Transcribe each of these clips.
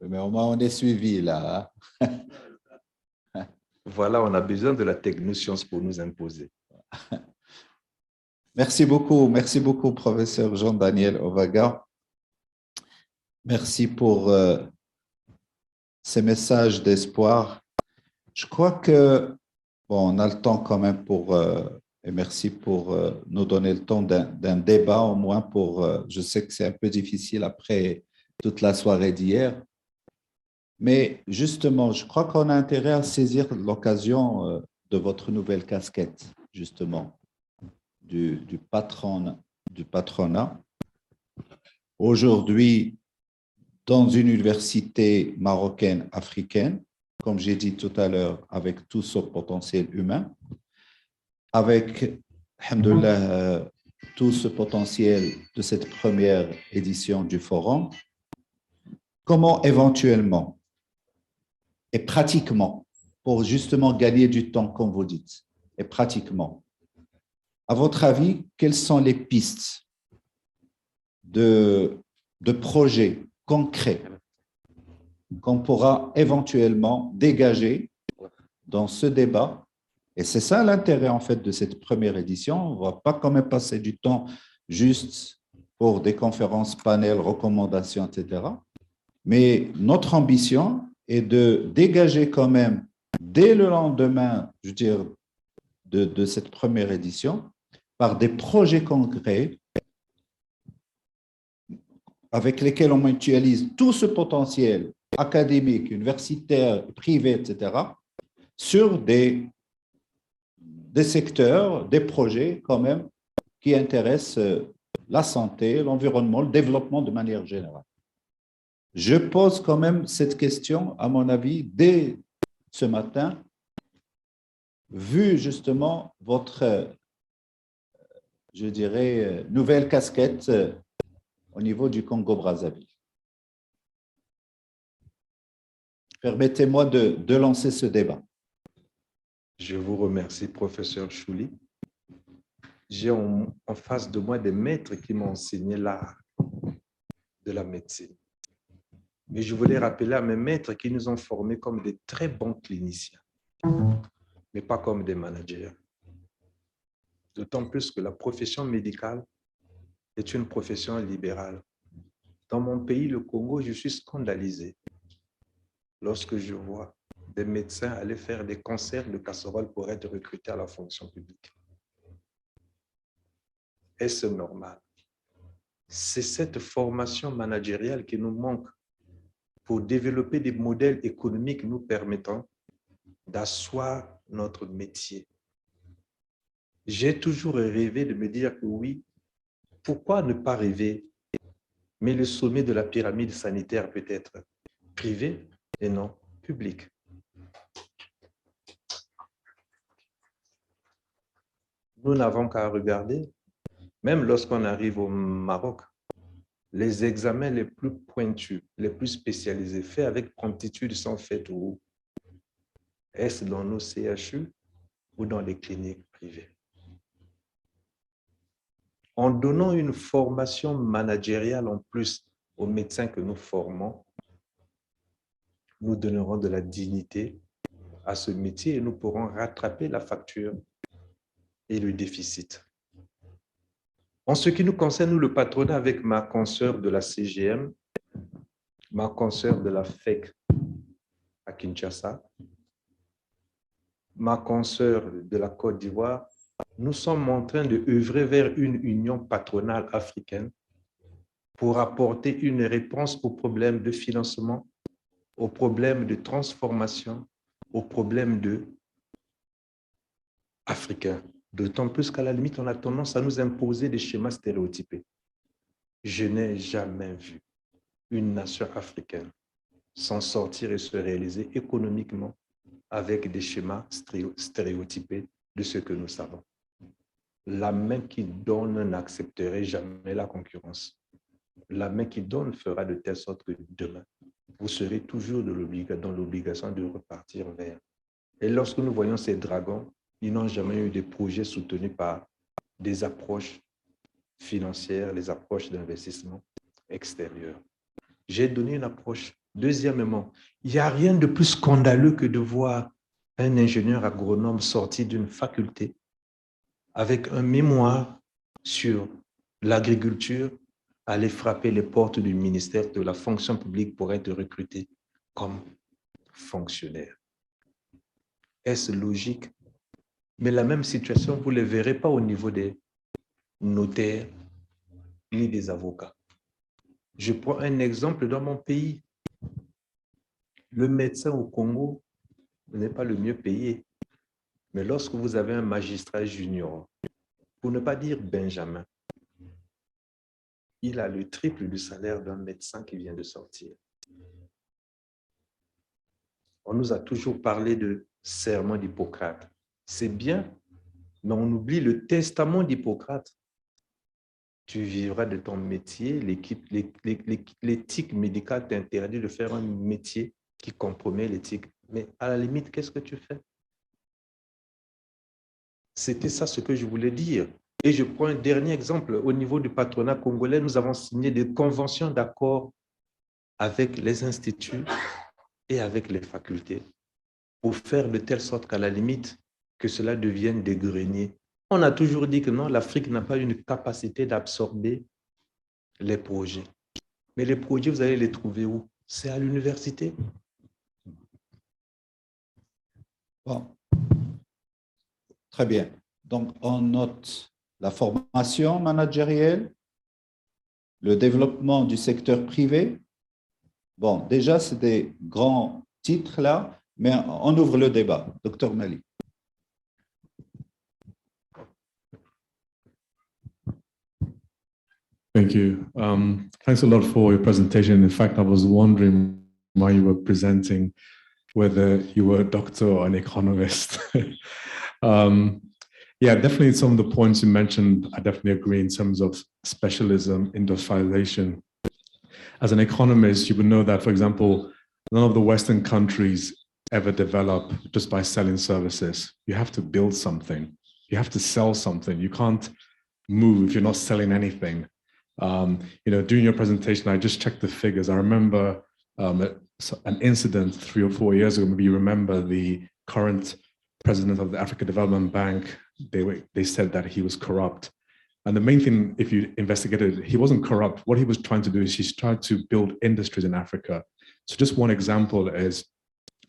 Mais au moins, on est suivi là. Voilà, on a besoin de la technoscience pour nous imposer. Merci beaucoup, professeur Jean-Daniel Ovaga. Merci pour ces messages d'espoir. Je crois que, bon, on a le temps quand même pour, et merci pour nous donner le temps d'un débat au moins pour, je sais que c'est un peu difficile après toute la soirée d'hier, mais justement, je crois qu'on a intérêt à saisir l'occasion de votre nouvelle casquette, justement, du patronat. Aujourd'hui, dans une université marocaine africaine, comme j'ai dit tout à l'heure, avec tout ce potentiel humain, avec, alhamdoulilah, tout ce potentiel de cette première édition du forum, comment éventuellement et pratiquement, pour justement gagner du temps, comme vous dites, et pratiquement, à votre avis, quelles sont les pistes de projets concrets qu'on pourra éventuellement dégager dans ce débat? Et c'est ça l'intérêt en fait de cette première édition. On ne va pas quand même passer du temps juste pour des conférences, panels, recommandations, etc. Mais notre ambition est de dégager quand même, dès le lendemain, je veux dire, de cette première édition, par des projets concrets avec lesquels on mutualise tout ce potentiel académique, universitaire, privé, etc., sur des secteurs, des projets quand même qui intéressent la santé, l'environnement, le développement de manière générale. Je pose quand même cette question, à mon avis, dès ce matin, vu justement votre, je dirais, nouvelle casquette au niveau du Congo-Brazzaville. Permettez-moi de lancer ce débat. Je vous remercie, professeur Chouli. J'ai en face de moi des maîtres qui m'ont enseigné l'art de la médecine. Mais je voulais rappeler à mes maîtres qui nous ont formés comme des très bons cliniciens, mais pas comme des managers. D'autant plus que la profession médicale est une profession libérale. Dans mon pays, le Congo, je suis scandalisé lorsque je vois des médecins aller faire des concerts de casseroles pour être recrutés à la fonction publique. Est-ce normal? C'est cette formation managériale qui nous manque pour développer des modèles économiques nous permettant d'asseoir notre métier. J'ai toujours rêvé de me dire que oui, pourquoi ne pas rêver? Mais le sommet de la pyramide sanitaire peut être privé et non public. Nous n'avons qu'à regarder, même lorsqu'on arrive au Maroc, les examens les plus pointus, les plus spécialisés, faits avec promptitude sont faits où? Est-ce dans nos CHU ou dans les cliniques privées? En donnant une formation managériale en plus aux médecins que nous formons, nous donnerons de la dignité à ce métier et nous pourrons rattraper la facture et le déficit. En ce qui nous concerne, nous, le patronat, avec ma consoeur de la CGM, ma consoeur de la FEC à Kinshasa, ma consoeur de la Côte d'Ivoire, nous sommes en train d'œuvrer vers une union patronale africaine pour apporter une réponse aux problèmes de financement, aux problèmes de transformation, aux problèmes africains. D'autant plus qu'à la limite, on a tendance à nous imposer des schémas stéréotypés. Je n'ai jamais vu une nation africaine s'en sortir et se réaliser économiquement avec des schémas stéréotypés de ce que nous savons. La main qui donne n'accepterait jamais la concurrence. La main qui donne fera de telle sorte que demain, vous serez toujours dans l'obligation de repartir vers. Et lorsque nous voyons ces dragons, ils n'ont jamais eu des projets soutenus par des approches financières, les approches d'investissement extérieures. J'ai donné une approche. Deuxièmement, il n'y a rien de plus scandaleux que de voir un ingénieur agronome sorti d'une faculté avec un mémoire sur l'agriculture, aller frapper les portes du ministère de la fonction publique pour être recruté comme fonctionnaire. Est-ce logique? Mais la même situation, vous ne la verrez pas au niveau des notaires ni des avocats. Je prends un exemple dans mon pays. Le médecin au Congo n'est pas le mieux payé. Mais lorsque vous avez un magistrat junior, pour ne pas dire Benjamin, il a le triple du salaire d'un médecin qui vient de sortir. On nous a toujours parlé de serment d'Hippocrate. C'est bien, mais on oublie le testament d'Hippocrate. Tu vivras de ton métier, l'éthique médicale t'interdit de faire un métier qui compromet l'éthique. Mais à la limite, qu'est-ce que tu fais? C'était ça ce que je voulais dire. Et je prends un dernier exemple. Au niveau du patronat congolais, nous avons signé des conventions d'accord avec les instituts et avec les facultés pour faire de telle sorte qu'à la limite, que cela devienne des greniers. On a toujours dit que non, l'Afrique n'a pas une capacité d'absorber les projets. Mais les projets, vous allez les trouver où? C'est à l'université. Bon. Très bien. Donc, on note la formation managérielle, le développement du secteur privé. Bon, déjà, c'est des grands titres là, mais on ouvre le débat. Docteur Mali. Thank you. Thanks a lot for your presentation. In fact, I was wondering while you were presenting whether you were a doctor or an economist. Yeah, definitely some of the points you mentioned, I definitely agree in terms of specialism, industrialization. As an economist, you would know that, for example, none of the Western countries ever develop just by selling services. You have to build something. You have to sell something. You can't move if you're not selling anything. You know, during your presentation, I just checked the figures. I remember an incident 3 or 4 years ago. Maybe you remember the current president of the Africa Development Bank. They said that he was corrupt. And the main thing, if you investigated, he wasn't corrupt. What he was trying to do is he's tried to build industries in Africa. So just one example is,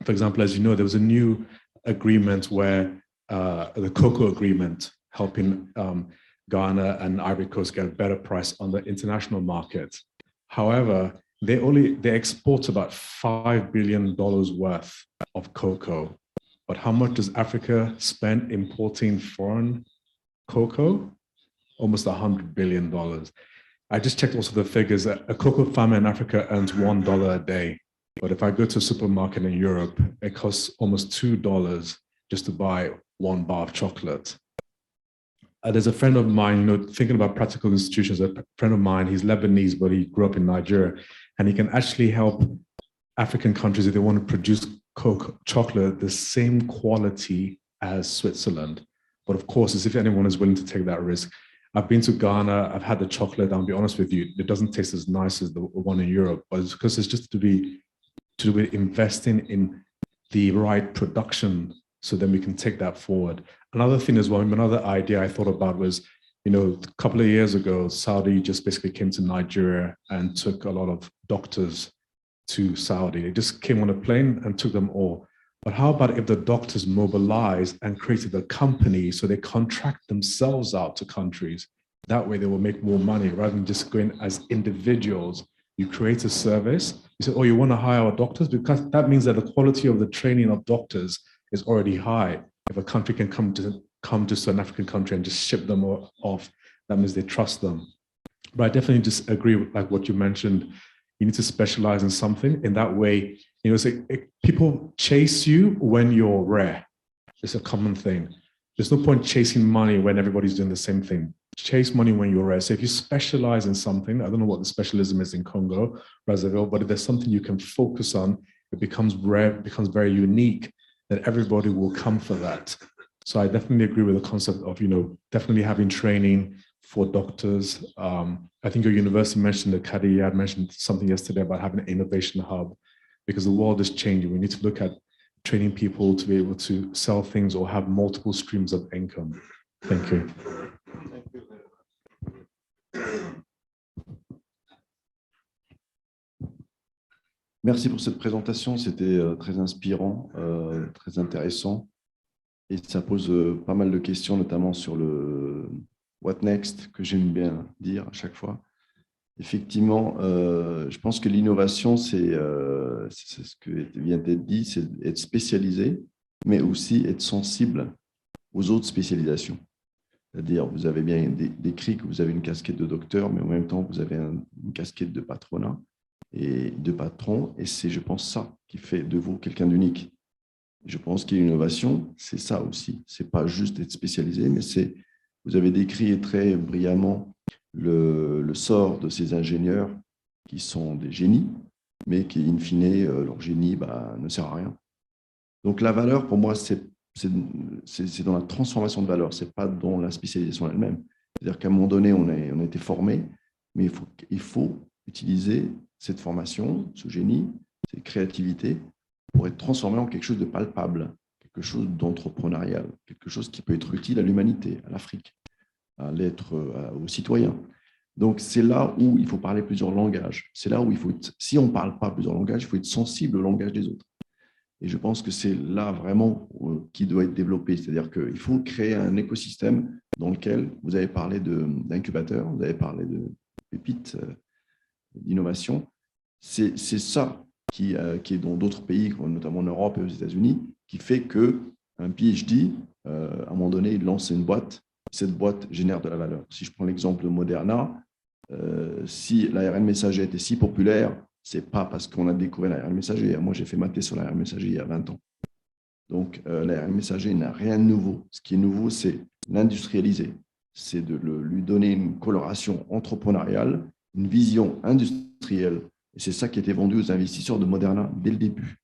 for example, as you know, there was a new agreement where the cocoa agreement helping Ghana and Ivory Coast get a better price on the international market. However, they export about $5 billion worth of cocoa. But how much does Africa spend importing foreign cocoa? Almost $100 billion. I just checked also the figures. A cocoa farmer in Africa earns $1 a day. But if I go to a supermarket in Europe, it costs almost $2 just to buy 1 bar of chocolate. There's a friend of mine, you know, thinking about practical institutions, a friend of mine, he's Lebanese, but he grew up in Nigeria, and he can actually help African countries if they want to produce chocolate the same quality as Switzerland. But of course, as if anyone is willing to take that risk. I've been to Ghana, I've had the chocolate, I'll be honest with you, it doesn't taste as nice as the one in Europe, but it's because it's just to do with investing in the right production so then we can take that forward. Another thing as well, another idea I thought about was, you know, a couple of years ago, Saudi just basically came to Nigeria and took a lot of doctors to Saudi. They just came on a plane and took them all. But how about if the doctors mobilized and created a company so they contract themselves out to countries? That way they will make more money rather than just going as individuals. You create a service, you say, oh, you want to hire our doctors? Because that means that the quality of the training of doctors is already high. If a country can come to an African country and just ship them off, that means they trust them. But I definitely just agree with like what you mentioned. You need to specialize in something. In that way, you know, people chase you when you're rare. It's a common thing. There's no point chasing money when everybody's doing the same thing. Chase money when you're rare. So if you specialize in something, I don't know what the specialism is in Congo, Brazzaville, but if there's something you can focus on, it becomes rare, it becomes very unique, then everybody will come for that. So I definitely agree with the concept of, you know, definitely having training, for doctors. I think your university mentioned the CADI. I had mentioned something yesterday about having an innovation hub, because the world is changing. We need to look at training people to be able to sell things or have multiple streams of income. Thank you. Merci pour cette présentation, c'était très inspirant, très intéressant. Et ça pose pas mal de questions, notamment sur le what next, que j'aime bien dire à chaque fois. Effectivement, je pense que l'innovation, c'est ce que vient d'être dit, c'est être spécialisé, mais aussi être sensible aux autres spécialisations. C'est-à-dire, vous avez bien décrit que vous avez une casquette de docteur, mais en même temps, vous avez une casquette de patronat et de patron, et c'est, je pense, ça qui fait de vous quelqu'un d'unique. Je pense que l'innovation, c'est ça aussi. Ce n'est pas juste être spécialisé, mais c'est, vous avez décrit très brillamment le sort de ces ingénieurs qui sont des génies, mais qui, in fine, leur génie ne sert à rien. Donc, la valeur, pour moi, c'est dans la transformation de valeur, ce n'est pas dans la spécialisation elle-même. C'est-à-dire qu'à un moment donné, on a été formé, mais il faut utiliser cette formation, ce génie, cette créativité, pour être transformé en quelque chose de palpable, quelque chose d'entrepreneurial, quelque chose qui peut être utile à l'humanité, à l'Afrique, à l'être, aux citoyens. Donc, c'est là où il faut parler plusieurs langages. C'est là où il faut être, si on ne parle pas plusieurs langages, il faut être sensible au langage des autres. Et je pense que c'est là vraiment qui doit être développé. C'est-à-dire qu'il faut créer un écosystème dans lequel vous avez parlé d'incubateurs, vous avez parlé de pépites, d'innovation. C'est ça qui est dans d'autres pays, notamment en Europe et aux États-Unis, qui fait qu'un PhD, à un moment donné, il lance une boîte, cette boîte génère de la valeur. Si je prends l'exemple de Moderna, si l'ARN messager était si populaire, ce n'est pas parce qu'on a découvert l'ARN messager. Moi, j'ai fait ma thèse sur l'ARN messager il y a 20 ans. Donc, l'ARN messager n'a rien de nouveau. Ce qui est nouveau, c'est l'industrialiser. C'est de lui donner une coloration entrepreneuriale, une vision industrielle. Et c'est ça qui a été vendu aux investisseurs de Moderna dès le début.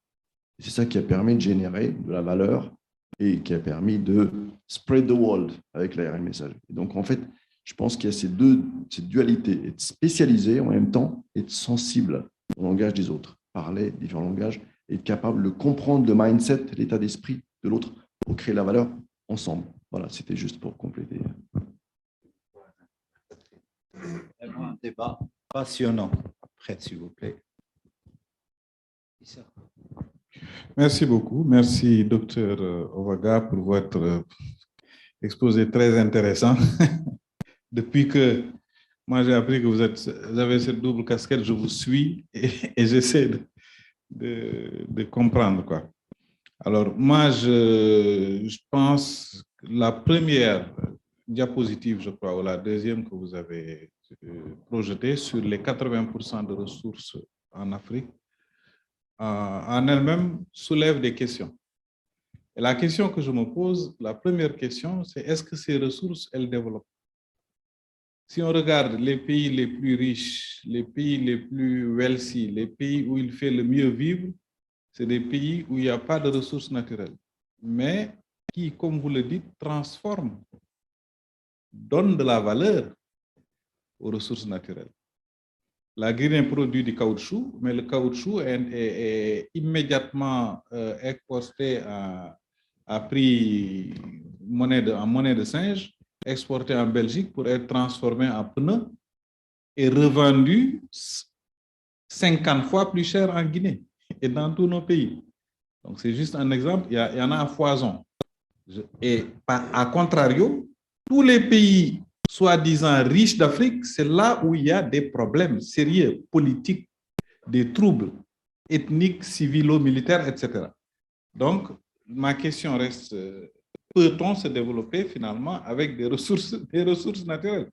C'est ça qui a permis de générer de la valeur et qui a permis de spread the world avec l'ARN messager. Et donc, en fait, je pense qu'il y a cette dualité, être spécialisé en même temps, être sensible au langage des autres, parler différents langages, et être capable de comprendre le mindset, l'état d'esprit de l'autre pour créer la valeur ensemble. Voilà, c'était juste pour compléter. Un débat passionnant. Après, s'il vous plaît. Merci beaucoup. Merci, Dr Ovaga, pour votre exposé très intéressant. Depuis que moi j'ai appris que vous avez cette double casquette, je vous suis et j'essaie de comprendre, quoi. Alors, moi, je pense que la première diapositive, je crois, ou la deuxième que vous avez projetée sur les 80% de ressources en Afrique, en elle-même soulève des questions. Et la question que je me pose, la première question, c'est est-ce que ces ressources, elles développent? Si on regarde les pays les plus riches, les pays les plus wealthy, les pays où il fait le mieux vivre, c'est des pays où il n'y a pas de ressources naturelles, mais qui, comme vous le dites, transforment, donnent de la valeur aux ressources naturelles. La Guinée produit du caoutchouc, mais le caoutchouc est immédiatement exporté à prix en monnaie de singe, exporté en Belgique pour être transformé en pneus et revendu 50 fois plus cher en Guinée et dans tous nos pays. Donc, c'est juste un exemple, il y en a à foison. Et à contrario, tous les pays soi-disant riches d'Afrique, c'est là où il y a des problèmes sérieux, politiques, des troubles ethniques, civilo-militaires, etc. Donc, ma question reste, peut-on se développer finalement avec des ressources naturelles?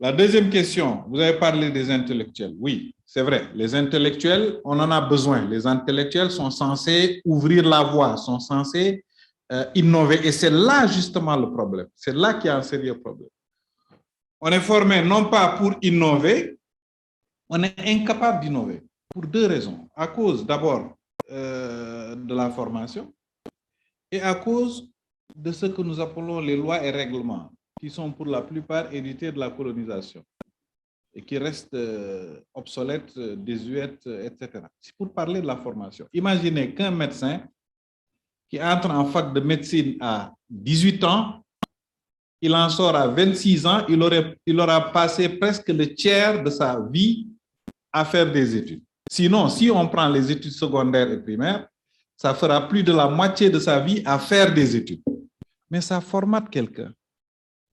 La deuxième question, vous avez parlé des intellectuels. Oui, c'est vrai, les intellectuels, on en a besoin. Les intellectuels sont censés ouvrir la voie, sont censés innover. Et c'est là justement le problème. C'est là qu'il y a un sérieux problème. On est formé non pas pour innover, on est incapable d'innover pour deux raisons. À cause d'abord de la formation et à cause de ce que nous appelons les lois et règlements. qui sont pour la plupart hérités de la colonisation et qui restent obsolètes, désuètes, etc. C'est pour parler de la formation. Imaginez qu'un médecin qui entre en fac de médecine à 18 ans, il en sort à 26 ans, il aura passé presque le tiers de sa vie à faire des études. Sinon, si on prend les études secondaires et primaires, ça fera plus de la moitié de sa vie à faire des études. Mais ça formate quelqu'un.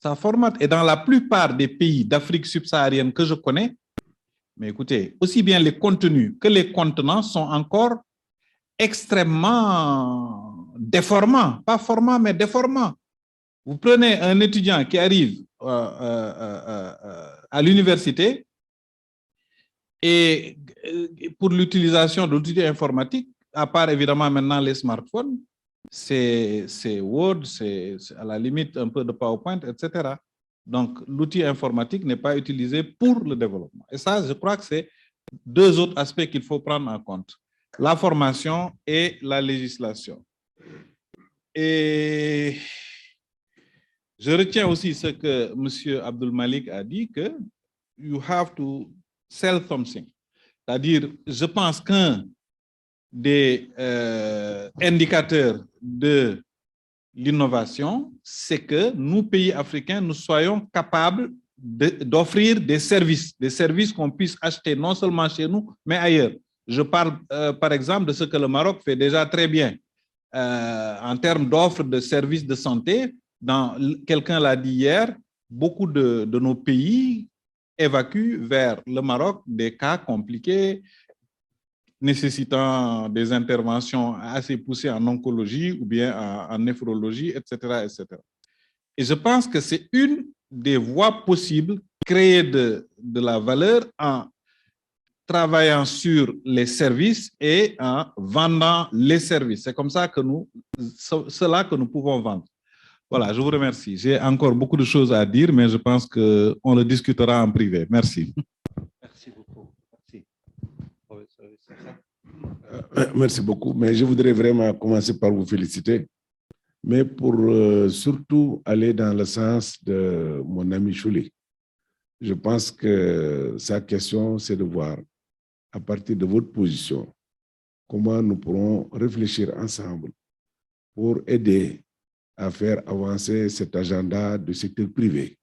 Ça formate. Et dans la plupart des pays d'Afrique subsaharienne que je connais, mais écoutez, aussi bien les contenus que les contenants sont encore extrêmement déformants. Pas formants, mais déformants. Vous prenez un étudiant qui arrive à l'université et pour l'utilisation de l'outil informatique, à part évidemment maintenant les smartphones, c'est Word, c'est à la limite un peu de PowerPoint, etc. Donc, l'outil informatique n'est pas utilisé pour le développement. Et ça, je crois que c'est deux autres aspects qu'il faut prendre en compte. La formation et la législation. Et je retiens aussi ce que M. Abdul Malik a dit, que you have to sell something. C'est-à-dire, je pense qu'un des indicateurs de l'innovation, c'est que nous, pays africains, nous soyons capables d'offrir des services qu'on puisse acheter non seulement chez nous, mais ailleurs. Je parle, par exemple, de ce que le Maroc fait déjà très bien en termes d'offres de services de santé. Quelqu'un l'a dit hier, beaucoup de nos pays évacuent vers le Maroc des cas compliqués nécessitant des interventions assez poussées en oncologie ou bien en néphrologie, etc., etc. Et je pense que c'est une des voies possibles, créer de la valeur en travaillant sur les services et en vendant les services. C'est comme ça que cela que nous pouvons vendre. Voilà, je vous remercie. J'ai encore beaucoup de choses à dire, mais je pense qu'on le discutera en privé. Merci. Merci beaucoup. Merci. Merci beaucoup, mais je voudrais vraiment commencer par vous féliciter, mais pour surtout aller dans le sens de mon ami Chouli. Je pense que sa question, c'est de voir, à partir de votre position, comment nous pourrons réfléchir ensemble pour aider à faire avancer cet agenda du secteur privé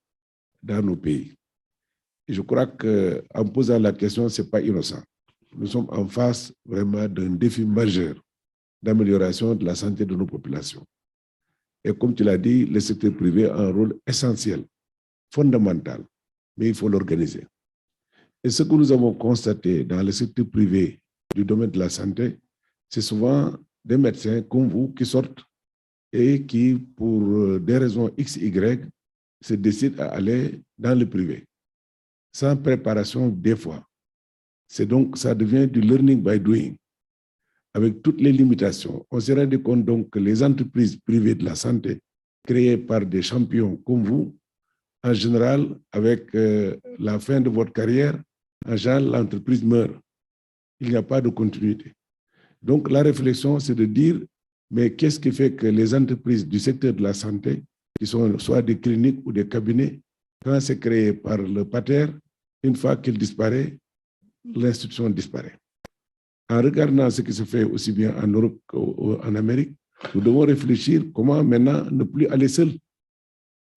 dans nos pays. Et je crois qu'en posant la question, ce n'est pas innocent. Nous sommes en face vraiment d'un défi majeur d'amélioration de la santé de nos populations. Et comme tu l'as dit, le secteur privé a un rôle essentiel, fondamental, mais il faut l'organiser. Et ce que nous avons constaté dans le secteur privé du domaine de la santé, c'est souvent des médecins comme vous qui sortent et qui, pour des raisons X, Y, se décident à aller dans le privé, sans préparation des fois. C'est donc, ça devient du learning by doing, avec toutes les limitations. On se rend compte donc que les entreprises privées de la santé, créées par des champions comme vous, en général, avec la fin de votre carrière, en général, l'entreprise meurt. Il n'y a pas de continuité. Donc, la réflexion, c'est de dire, mais qu'est-ce qui fait que les entreprises du secteur de la santé, qui sont soit des cliniques ou des cabinets, quand c'est créé par le pater, une fois qu'il disparaît, l'institution disparaît. En regardant ce qui se fait aussi bien en Europe qu'en Amérique, nous devons réfléchir comment maintenant ne plus aller seul.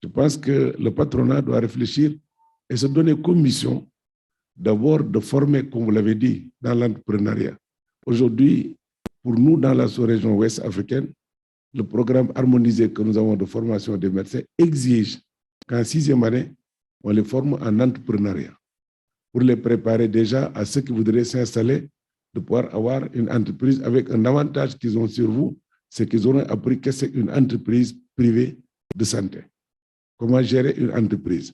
Je pense que le patronat doit réfléchir et se donner comme mission d'abord de former, comme vous l'avez dit, dans l'entrepreneuriat. Aujourd'hui, pour nous, dans la sous-région ouest africaine, le programme harmonisé que nous avons de formation des médecins exige qu'en 6e année, on les forme en entrepreneuriat pour les préparer déjà à ceux qui voudraient s'installer, de pouvoir avoir une entreprise avec un avantage qu'ils ont sur vous, c'est qu'ils auront appris que c'est une entreprise privée de santé. Comment gérer une entreprise.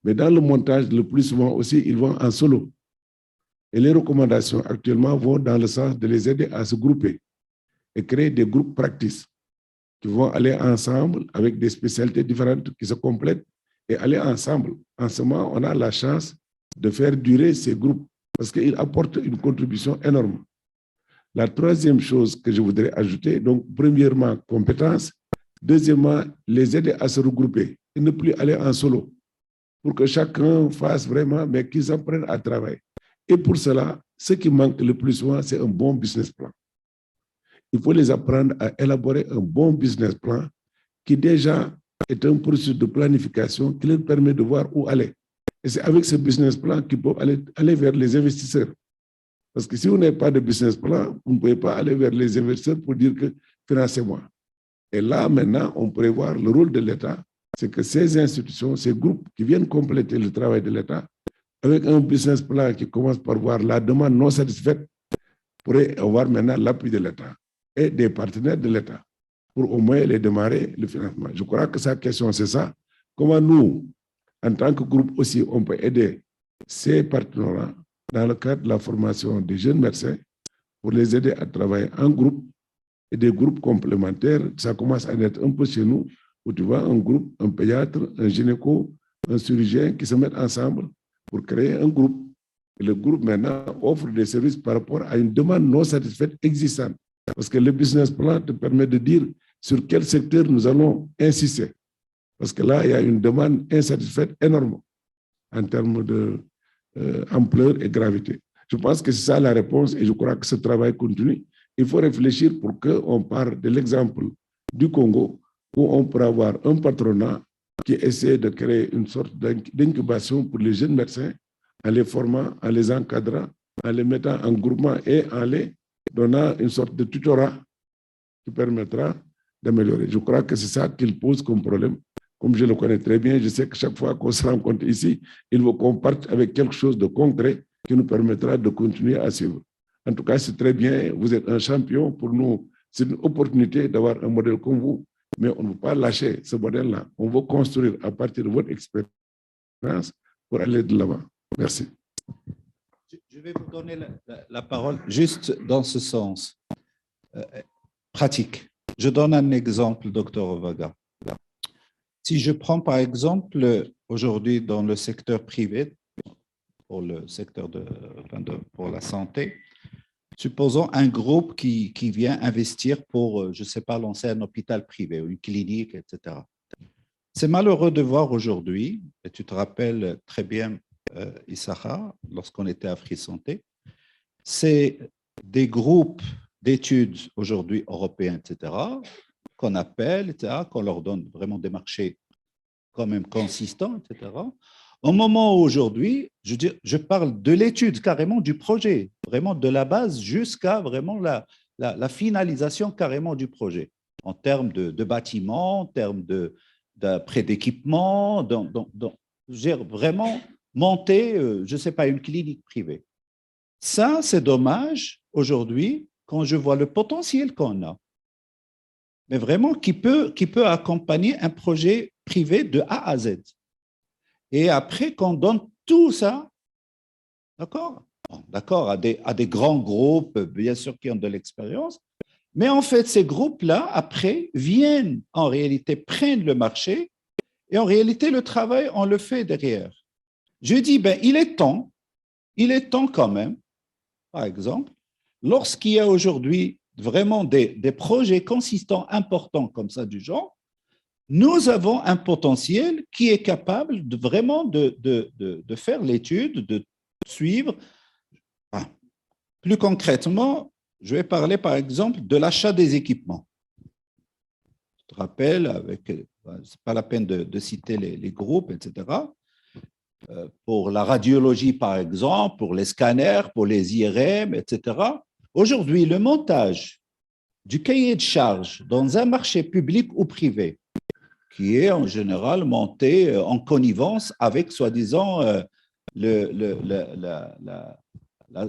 Mais dans le montage, le plus souvent aussi, ils vont en solo. Et les recommandations actuellement vont dans le sens de les aider à se grouper et créer des groupes practice qui vont aller ensemble avec des spécialités différentes qui se complètent et aller ensemble. En ce moment, on a la chance de faire durer ces groupes parce qu'ils apportent une contribution énorme. La troisième chose que je voudrais ajouter, donc premièrement, compétence, Deuxièmement, les aider à se regrouper et ne plus aller en solo pour que chacun fasse vraiment, mais qu'ils apprennent à travailler. Et pour cela, ce qui manque le plus souvent, c'est un bon business plan. Il faut les apprendre à élaborer un bon business plan qui déjà est un processus de planification qui leur permet de voir où aller. Et c'est avec ce business plan qu'ils peuvent aller vers les investisseurs. Parce que si vous n'avez pas de business plan, vous ne pouvez pas aller vers les investisseurs pour dire que financez-moi. Et là, maintenant, on pourrait voir le rôle de l'État, c'est que ces institutions, ces groupes qui viennent compléter le travail de l'État, avec un business plan qui commence par voir la demande non satisfaite, pourraient avoir maintenant l'appui de l'État et des partenaires de l'État pour au moins les démarrer le financement. Je crois que sa question, c'est ça. Comment nous, en tant que groupe aussi, on peut aider ces partenaires dans le cadre de la formation des jeunes médecins pour les aider à travailler en groupe et des groupes complémentaires. Ça commence à être un peu chez nous, où tu vois un groupe, un pédiatre, un gynéco, un chirurgien qui se mettent ensemble pour créer un groupe. Et le groupe maintenant offre des services par rapport à une demande non satisfaite existante. Parce que le business plan te permet de dire sur quel secteur nous allons insister. Parce que là, il y a une demande insatisfaite énorme en termes d'ampleur et gravité. Je pense que c'est ça la réponse et je crois que ce travail continue. Il faut réfléchir pour qu'on parle de l'exemple du Congo où on pourra avoir un patronat qui essaie de créer une sorte d'incubation pour les jeunes médecins en les formant, en les encadrant, en les mettant en groupement et en les donnant une sorte de tutorat qui permettra d'améliorer. Je crois que c'est ça qu'il pose comme problème. Comme je le connais très bien, je sais que chaque fois qu'on se rencontre ici, il faut qu'on parte avec quelque chose de concret qui nous permettra de continuer à suivre. En tout cas, c'est très bien, vous êtes un champion. Pour nous, c'est une opportunité d'avoir un modèle comme vous, mais on ne veut pas lâcher ce modèle-là. On veut construire à partir de votre expérience pour aller de l'avant. Merci. Je vais vous donner la parole juste dans ce sens pratique. Je donne un exemple, docteur Ovaga. Si je prends par exemple aujourd'hui dans le secteur privé, pour le secteur pour la santé, supposons un groupe qui vient investir pour, je ne sais pas, lancer un hôpital privé ou une clinique, etc. C'est malheureux de voir aujourd'hui, et tu te rappelles très bien, Issakha, lorsqu'on était à Free Santé, c'est des groupes d'études aujourd'hui européens, etc., qu'on appelle, etc., qu'on leur donne vraiment des marchés quand même consistants, etc. Au moment où aujourd'hui, je parle de l'étude carrément du projet, vraiment de la base jusqu'à vraiment la finalisation carrément du projet, en termes de bâtiments, en termes d'après d'équipement, vraiment monter, je ne sais pas, une clinique privée. Ça, c'est dommage aujourd'hui quand je vois le potentiel qu'on a, mais vraiment qui peut accompagner un projet privé de A à Z. Et après, qu'on donne tout ça, d'accord, à des grands groupes, bien sûr, qui ont de l'expérience, mais en fait, ces groupes-là, après, viennent, en réalité, prennent le marché, et en réalité, le travail, on le fait derrière. Je dis, il est temps quand même, par exemple, lorsqu'il y a aujourd'hui vraiment des projets consistants, importants comme ça du genre, nous avons un potentiel qui est capable de vraiment de faire l'étude, de suivre. Plus concrètement, je vais parler par exemple de l'achat des équipements. Je te rappelle, ce n'est pas la peine de citer les groupes, etc. Pour la radiologie, par exemple, pour les scanners, pour les IRM, etc. Aujourd'hui, le montage du cahier de charges dans un marché public ou privé, qui est en général monté en connivence avec, soi-disant,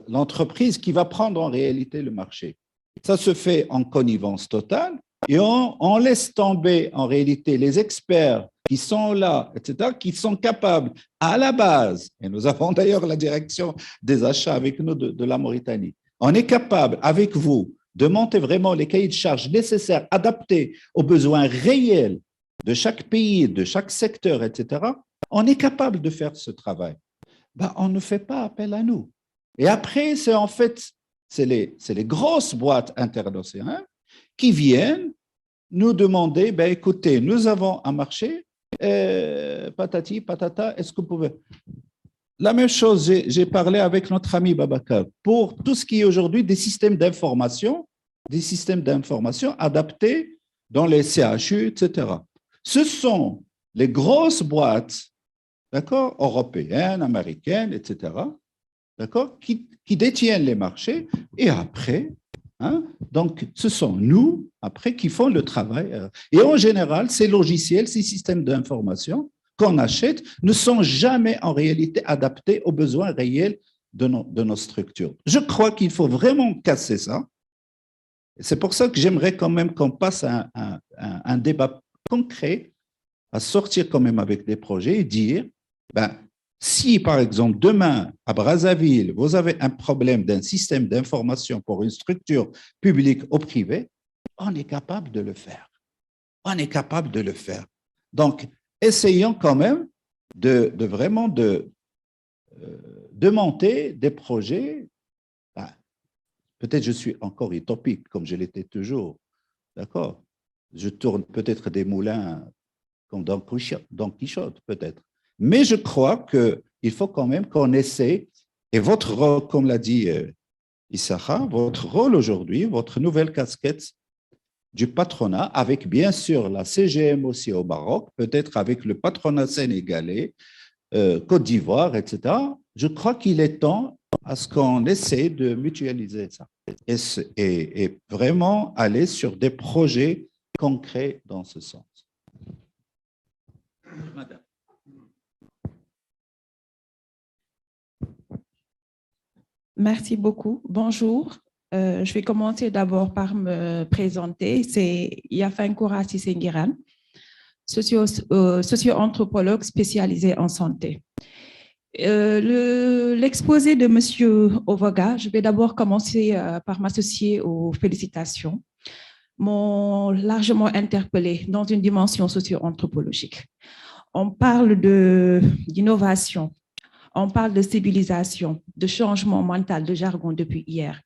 l'entreprise qui va prendre en réalité le marché. Ça se fait en connivence totale et on laisse tomber en réalité les experts qui sont là, etc., qui sont capables à la base, et nous avons d'ailleurs la direction des achats avec nous de la Mauritanie, on est capable avec vous de monter vraiment les cahiers de charges nécessaires, adaptés aux besoins réels de chaque pays, de chaque secteur, etc., on est capable de faire ce travail. On ne fait pas appel à nous. Et après, c'est les grosses boîtes internationales qui viennent nous demander, ben, écoutez, nous avons un marché, patati, patata, est-ce que vous pouvez… La même chose, j'ai parlé avec notre ami Babacar, pour tout ce qui est aujourd'hui des systèmes d'information adaptés dans les CHU, etc. Ce sont les grosses boîtes, d'accord, européennes, américaines, etc., d'accord, qui détiennent les marchés, et après, hein, donc ce sont nous, après, qui font le travail. Et en général, ces logiciels, ces systèmes d'information qu'on achète ne sont jamais en réalité adaptés aux besoins réels de nos structures. Je crois qu'il faut vraiment casser ça. C'est pour ça que j'aimerais quand même qu'on passe à un débat concret, à sortir quand même avec des projets et dire, ben, si par exemple demain à Brazzaville, vous avez un problème d'un système d'information pour une structure publique ou privée, on est capable de le faire. On est capable de le faire. Donc, essayons quand même de vraiment de monter des projets. Ben, peut-être je suis encore utopique, comme je l'étais toujours. D'accord? Je tourne peut-être des moulins comme Don Quichotte, peut-être. Mais je crois qu'il faut quand même qu'on essaie, et votre rôle, comme l'a dit Issakha, votre rôle aujourd'hui, votre nouvelle casquette du patronat, avec bien sûr la CGM aussi au Maroc, peut-être avec le patronat sénégalais, Côte d'Ivoire, etc. Je crois qu'il est temps à ce qu'on essaie de mutualiser ça et vraiment aller sur des projets concrets dans ce sens. Madame. Merci beaucoup. Bonjour. Je vais commencer d'abord par me présenter. C'est Yafankoura Sissengiran, socio-anthropologue spécialisé en santé. L'exposé de M. Ovoga, je vais d'abord commencer par m'associer aux félicitations, m'ont largement interpellé dans une dimension socio-anthropologique. On parle d'innovation, on parle de civilisation, de changement mental, de jargon depuis hier.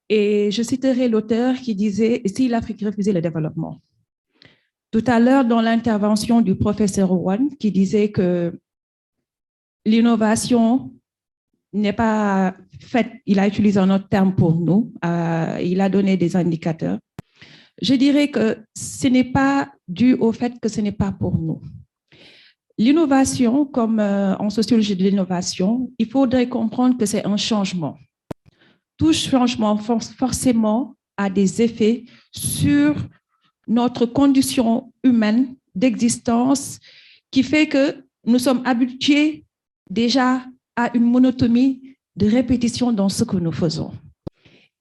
Et je citerai l'auteur qui disait « Si l'Afrique refusait le développement ». Tout à l'heure, dans l'intervention du professeur Owen, qui disait que l'innovation n'est pas faite, il a utilisé un autre terme pour nous, il a donné des indicateurs. Je dirais que ce n'est pas dû au fait que ce n'est pas pour nous. L'innovation, comme en sociologie de l'innovation, il faudrait comprendre que c'est un changement. Tout changement forcément a des effets sur notre condition humaine d'existence qui fait que nous sommes habitués déjà à une monotonie de répétition dans ce que nous faisons.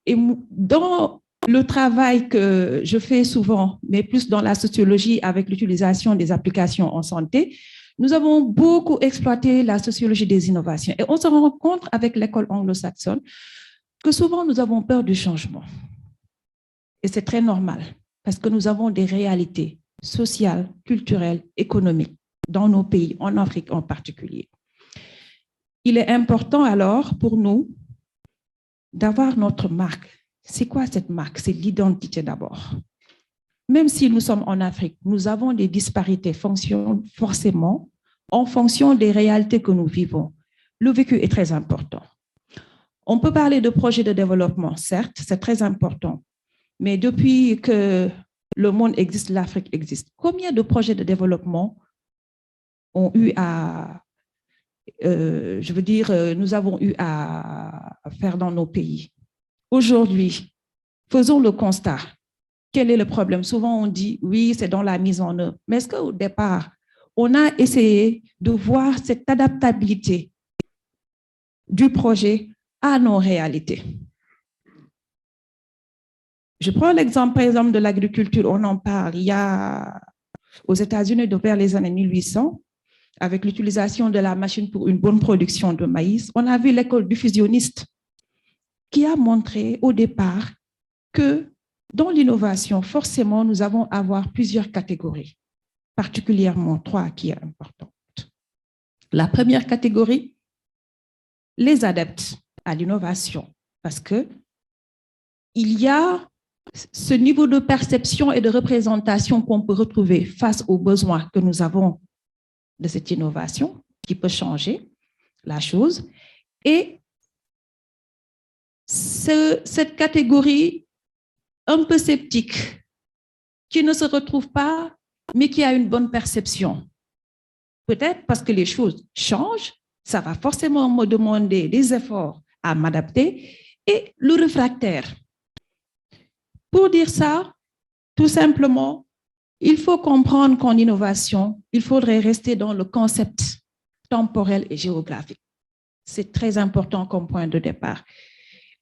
Et dans le travail que je fais souvent, mais plus dans la sociologie avec l'utilisation des applications en santé, nous avons beaucoup exploité la sociologie des innovations. Et on se rend compte avec l'école anglo-saxonne que souvent nous avons peur du changement. Et c'est très normal parce que nous avons des réalités sociales, culturelles, économiques dans nos pays, en Afrique en particulier. Il est important alors pour nous d'avoir notre marque. C'est quoi cette marque? C'est l'identité d'abord. Même si nous sommes en Afrique, nous avons des disparités forcément en fonction des réalités que nous vivons. Le vécu est très important. On peut parler de projets de développement, certes, c'est très important. Mais depuis que le monde existe, l'Afrique existe. Combien de projets de développement ont eu à, nous avons eu à faire dans nos pays? Aujourd'hui, faisons le constat. Quel est le problème? Souvent, on dit, oui, c'est dans la mise en œuvre. Mais est-ce qu'au départ, on a essayé de voir cette adaptabilité du projet à nos réalités? Je prends l'exemple, par exemple, de l'agriculture. On en parle. Il y a aux États-Unis, vers les années 1800, avec l'utilisation de la machine pour une bonne production de maïs, on a vu l'école du fusionniste qui a montré au départ que dans l'innovation, forcément, nous avons à avoir plusieurs catégories, particulièrement 3 qui est importante. La première catégorie, les adeptes à l'innovation, parce que il y a ce niveau de perception et de représentation qu'on peut retrouver face aux besoins que nous avons de cette innovation qui peut changer la chose. Et cette catégorie un peu sceptique qui ne se retrouve pas, mais qui a une bonne perception. Peut-être parce que les choses changent, ça va forcément me demander des efforts à m'adapter, et le réfractaire. Pour dire ça, tout simplement, il faut comprendre qu'en innovation, il faudrait rester dans le concept temporel et géographique. C'est très important comme point de départ.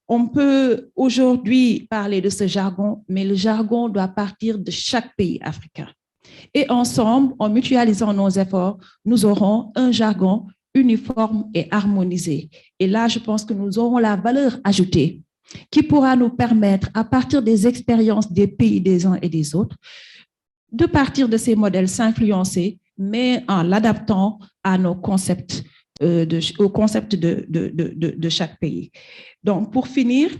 On peut aujourd'hui parler de ce jargon, mais le jargon doit partir de chaque pays africain. Et ensemble, en mutualisant nos efforts, nous aurons un jargon uniforme et harmonisé. Et là, je pense que nous aurons la valeur ajoutée qui pourra nous permettre, à partir des expériences des pays des uns et des autres, de partir de ces modèles s'influencer, mais en l'adaptant à nos concepts, au concept de chaque pays. Donc, pour finir,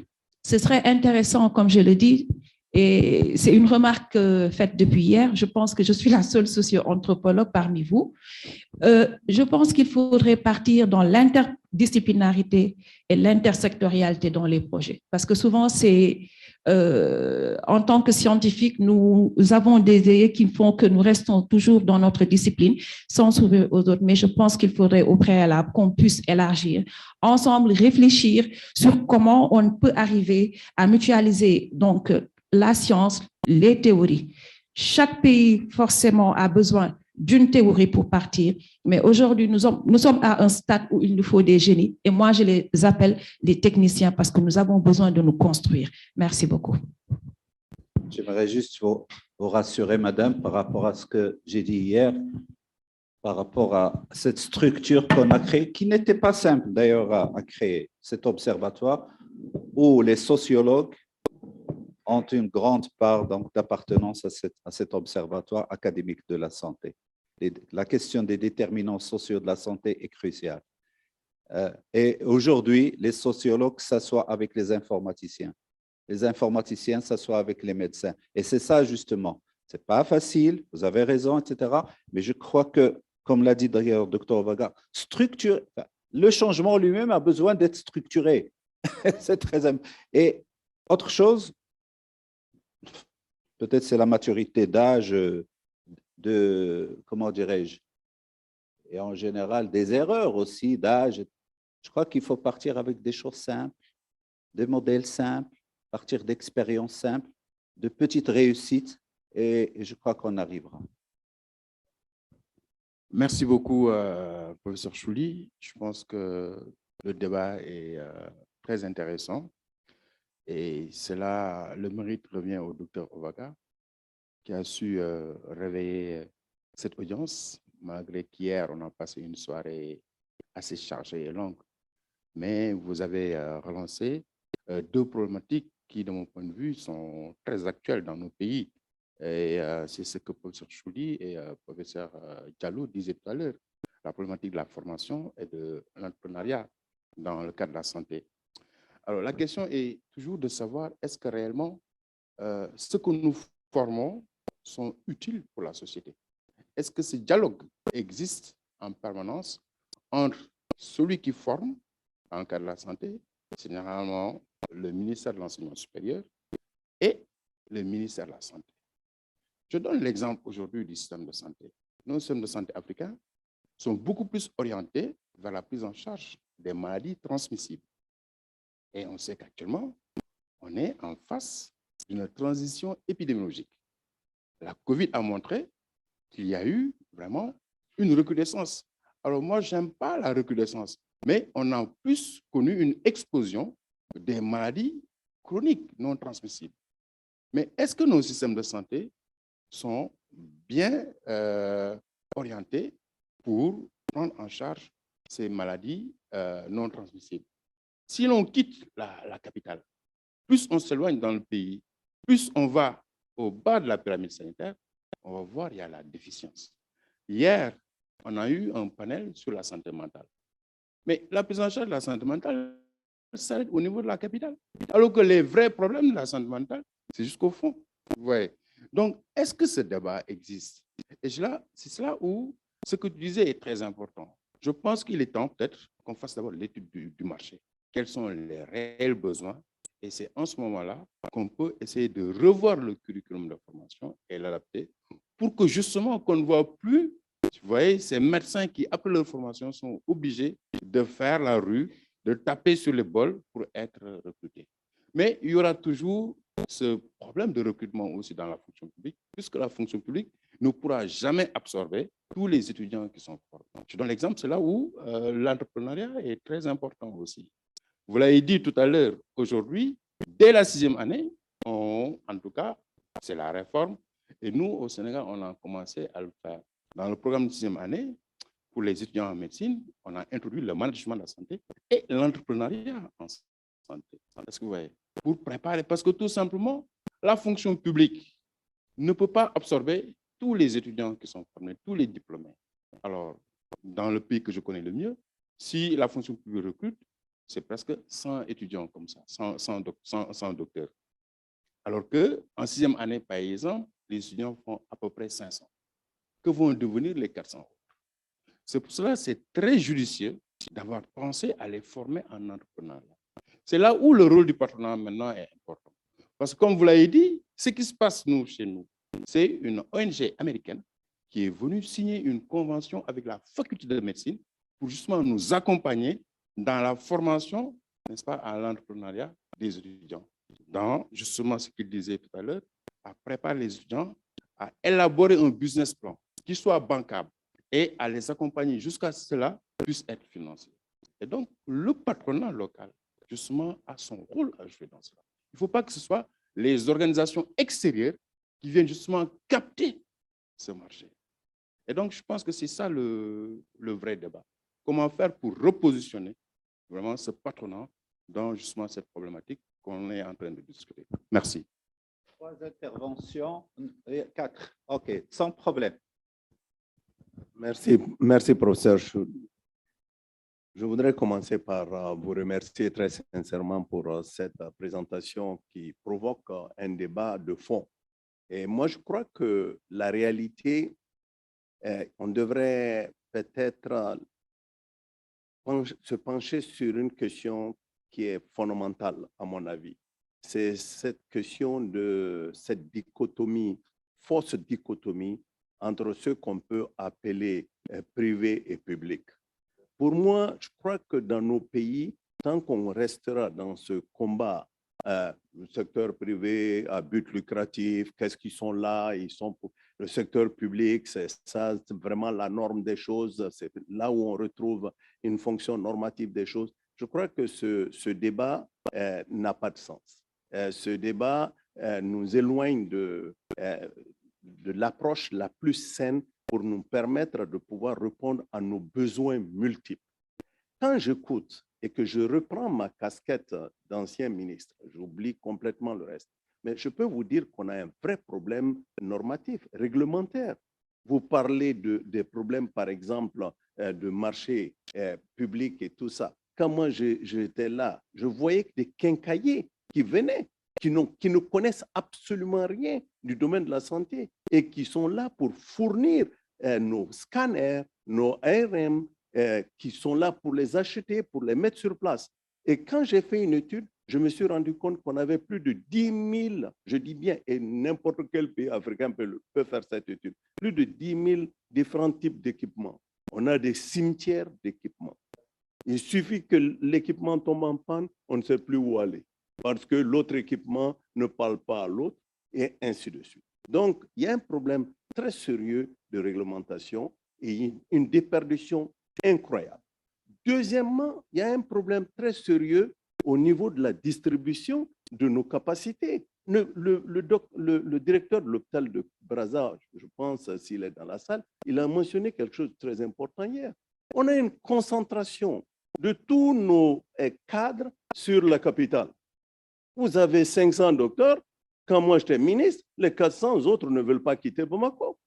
ce serait intéressant, comme je le dis, et c'est une remarque faite depuis hier, je pense que je suis la seule socio-anthropologue parmi vous. Je pense qu'il faudrait partir dans l'interdisciplinarité et l'intersectorialité dans les projets. Parce que souvent, en tant que scientifiques, nous avons des idées qui font que nous restons toujours dans notre discipline sans s'ouvrir aux autres. Mais je pense qu'il faudrait au préalable qu'on puisse élargir, ensemble réfléchir sur comment on peut arriver à mutualiser donc la science, les théories. Chaque pays, forcément, a besoin d'une théorie pour partir, mais aujourd'hui, nous sommes à un stade où il nous faut des génies, et moi, je les appelle des techniciens parce que nous avons besoin de nous construire. Merci beaucoup. J'aimerais juste vous rassurer, madame, par rapport à ce que j'ai dit hier, par rapport à cette structure qu'on a créée, qui n'était pas simple d'ailleurs à créer, cet observatoire, où les sociologues ont une grande part d'appartenance à cet observatoire académique de la santé. La question des déterminants sociaux de la santé est cruciale. Et aujourd'hui, les sociologues s'assoient avec les informaticiens. Les informaticiens s'assoient avec les médecins. Et c'est ça, justement. Ce n'est pas facile, vous avez raison, etc. Mais je crois que, comme l'a dit d'ailleurs Dr Ovaga, le changement lui-même a besoin d'être structuré. C'est très important. Et autre chose, peut-être c'est la maturité d'âge, comment dirais-je, et en général des erreurs aussi d'âge. Je crois qu'il faut partir avec des choses simples, des modèles simples, partir d'expériences simples, de petites réussites, et je crois qu'on arrivera. Merci beaucoup, professeur Chouli. Je pense que le débat est très intéressant. Et cela, le mérite revient au docteur Ovaga, qui a su réveiller cette audience, malgré qu'hier, on a passé une soirée assez chargée et longue. Mais vous avez relancé deux problématiques qui, de mon point de vue, sont très actuelles dans nos pays. Et c'est ce que le professeur Chouli et le professeur Diallo disaient tout à l'heure, la problématique de la formation et de l'entrepreneuriat dans le cadre de la santé. Alors, la question est toujours de savoir, est-ce que réellement, ce que nous formons sont utiles pour la société? Est-ce que ce dialogue existe en permanence entre celui qui forme, dans le cadre de la santé, généralement le ministère de l'Enseignement supérieur, et le ministère de la Santé? Je donne l'exemple aujourd'hui du système de santé. Nos systèmes de santé africains sont beaucoup plus orientés vers la prise en charge des maladies transmissibles. Et on sait qu'actuellement, on est en face d'une transition épidémiologique. La COVID a montré qu'il y a eu vraiment une recrudescence. Alors moi, je n'aime pas la recrudescence, mais on a plus connu une explosion des maladies chroniques non transmissibles. Mais est-ce que nos systèmes de santé sont bien orientés pour prendre en charge ces maladies non transmissibles? Si l'on quitte la capitale, plus on s'éloigne dans le pays, plus on va au bas de la pyramide sanitaire, on va voir qu'il y a la déficience. Hier, on a eu un panel sur la santé mentale. Mais la prise en charge de la santé mentale s'arrête au niveau de la capitale. Alors que les vrais problèmes de la santé mentale C'est jusqu'au fond. Vous voyez. Donc, est-ce que ce débat existe? Et c'est là où ce que tu disais est très important. Je pense qu'il est temps peut-être qu'on fasse d'abord l'étude du marché. Quels sont les réels besoins? Et c'est en ce moment-là qu'on peut essayer de revoir le curriculum de formation et l'adapter pour que justement qu'on ne voit plus, vous voyez, ces médecins qui, après leur formation, sont obligés de faire la rue, de taper sur les bols pour être recrutés. Mais il y aura toujours ce problème de recrutement aussi dans la fonction publique, puisque la fonction publique ne pourra jamais absorber tous les étudiants qui sont formés. Je donne l'exemple, c'est là où l'entrepreneuriat est très important aussi. Vous l'avez dit tout à l'heure, aujourd'hui, dès la 6e année, en tout cas, c'est la réforme. Et nous, au Sénégal, on a commencé à le faire. Dans le programme de 6e année, pour les étudiants en médecine, on a introduit le management de la santé et l'entrepreneuriat en santé. Est-ce que vous voyez? Pour préparer, parce que tout simplement, la fonction publique ne peut pas absorber tous les étudiants qui sont formés, tous les diplômés. Alors, dans le pays que je connais le mieux, si la fonction publique recrute, c'est presque 100 étudiants comme ça, 100 docteurs. Alors qu'en 6e année, par exemple, les étudiants font à peu près 500. Que vont devenir les 400 autres? C'est pour cela que c'est très judicieux d'avoir pensé à les former en entrepreneuriat. C'est là où le rôle du patronat maintenant est important. Parce que comme vous l'avez dit, ce qui se passe chez nous, c'est une ONG américaine qui est venue signer une convention avec la faculté de médecine pour justement nous accompagner dans la formation, n'est-ce pas, à l'entrepreneuriat des étudiants. Dans justement ce qu'il disait tout à l'heure, à préparer les étudiants à élaborer un business plan qui soit bancable et à les accompagner jusqu'à ce que cela puisse être financé. Et donc, le patronat local, justement, a son rôle à jouer dans cela. Il ne faut pas que ce soit les organisations extérieures qui viennent justement capter ce marché. Et donc, je pense que c'est ça le vrai débat. Comment faire pour repositionner vraiment ce patronat dans justement cette problématique qu'on est en train de discuter. Merci. 3 interventions, 4. OK, sans problème. Merci, professeur Chouli. Je voudrais commencer par vous remercier très sincèrement pour cette présentation qui provoque un débat de fond. Et moi, je crois que la réalité, on devrait peut-être se pencher sur une question qui est fondamentale, à mon avis. C'est cette question de cette dichotomie, fausse dichotomie entre ce qu'on peut appeler privé et public. Pour moi, je crois que dans nos pays, tant qu'on restera dans ce combat, le secteur privé à but lucratif, qu'est-ce qu'ils sont là, ils sont pour le secteur public, c'est ça, c'est vraiment la norme des choses, c'est là où on retrouve une fonction normative des choses. Je crois que ce débat n'a pas de sens. Ce débat nous éloigne de l'approche la plus saine pour nous permettre de pouvoir répondre à nos besoins multiples. Quand j'écoute et que je reprends ma casquette d'ancien ministre, j'oublie complètement le reste, mais je peux vous dire qu'on a un vrai problème normatif, réglementaire. Vous parlez des problèmes, par exemple, de marché public et tout ça. Quand moi j'étais là, je voyais des quincailliers qui venaient, qui ne connaissent absolument rien du domaine de la santé et qui sont là pour fournir nos scanners, nos ARM, qui sont là pour les acheter, pour les mettre sur place. Et quand j'ai fait une étude, je me suis rendu compte qu'on avait plus de 10 000, je dis bien, et n'importe quel pays africain peut faire cette étude, plus de 10 000 différents types d'équipements. On a des cimetières d'équipements. Il suffit que l'équipement tombe en panne, on ne sait plus où aller, parce que l'autre équipement ne parle pas à l'autre, et ainsi de suite. Donc, il y a un problème très sérieux de réglementation et une déperdition incroyable. Deuxièmement, il y a un problème très sérieux au niveau de la distribution de nos capacités. Le directeur de l'hôpital de Brazza, je pense, s'il est dans la salle, il a mentionné quelque chose de très important hier. On a une concentration de tous nos cadres sur la capitale. Vous avez 500 docteurs. Quand moi j'étais ministre, les 400 autres ne veulent pas quitter Bamako.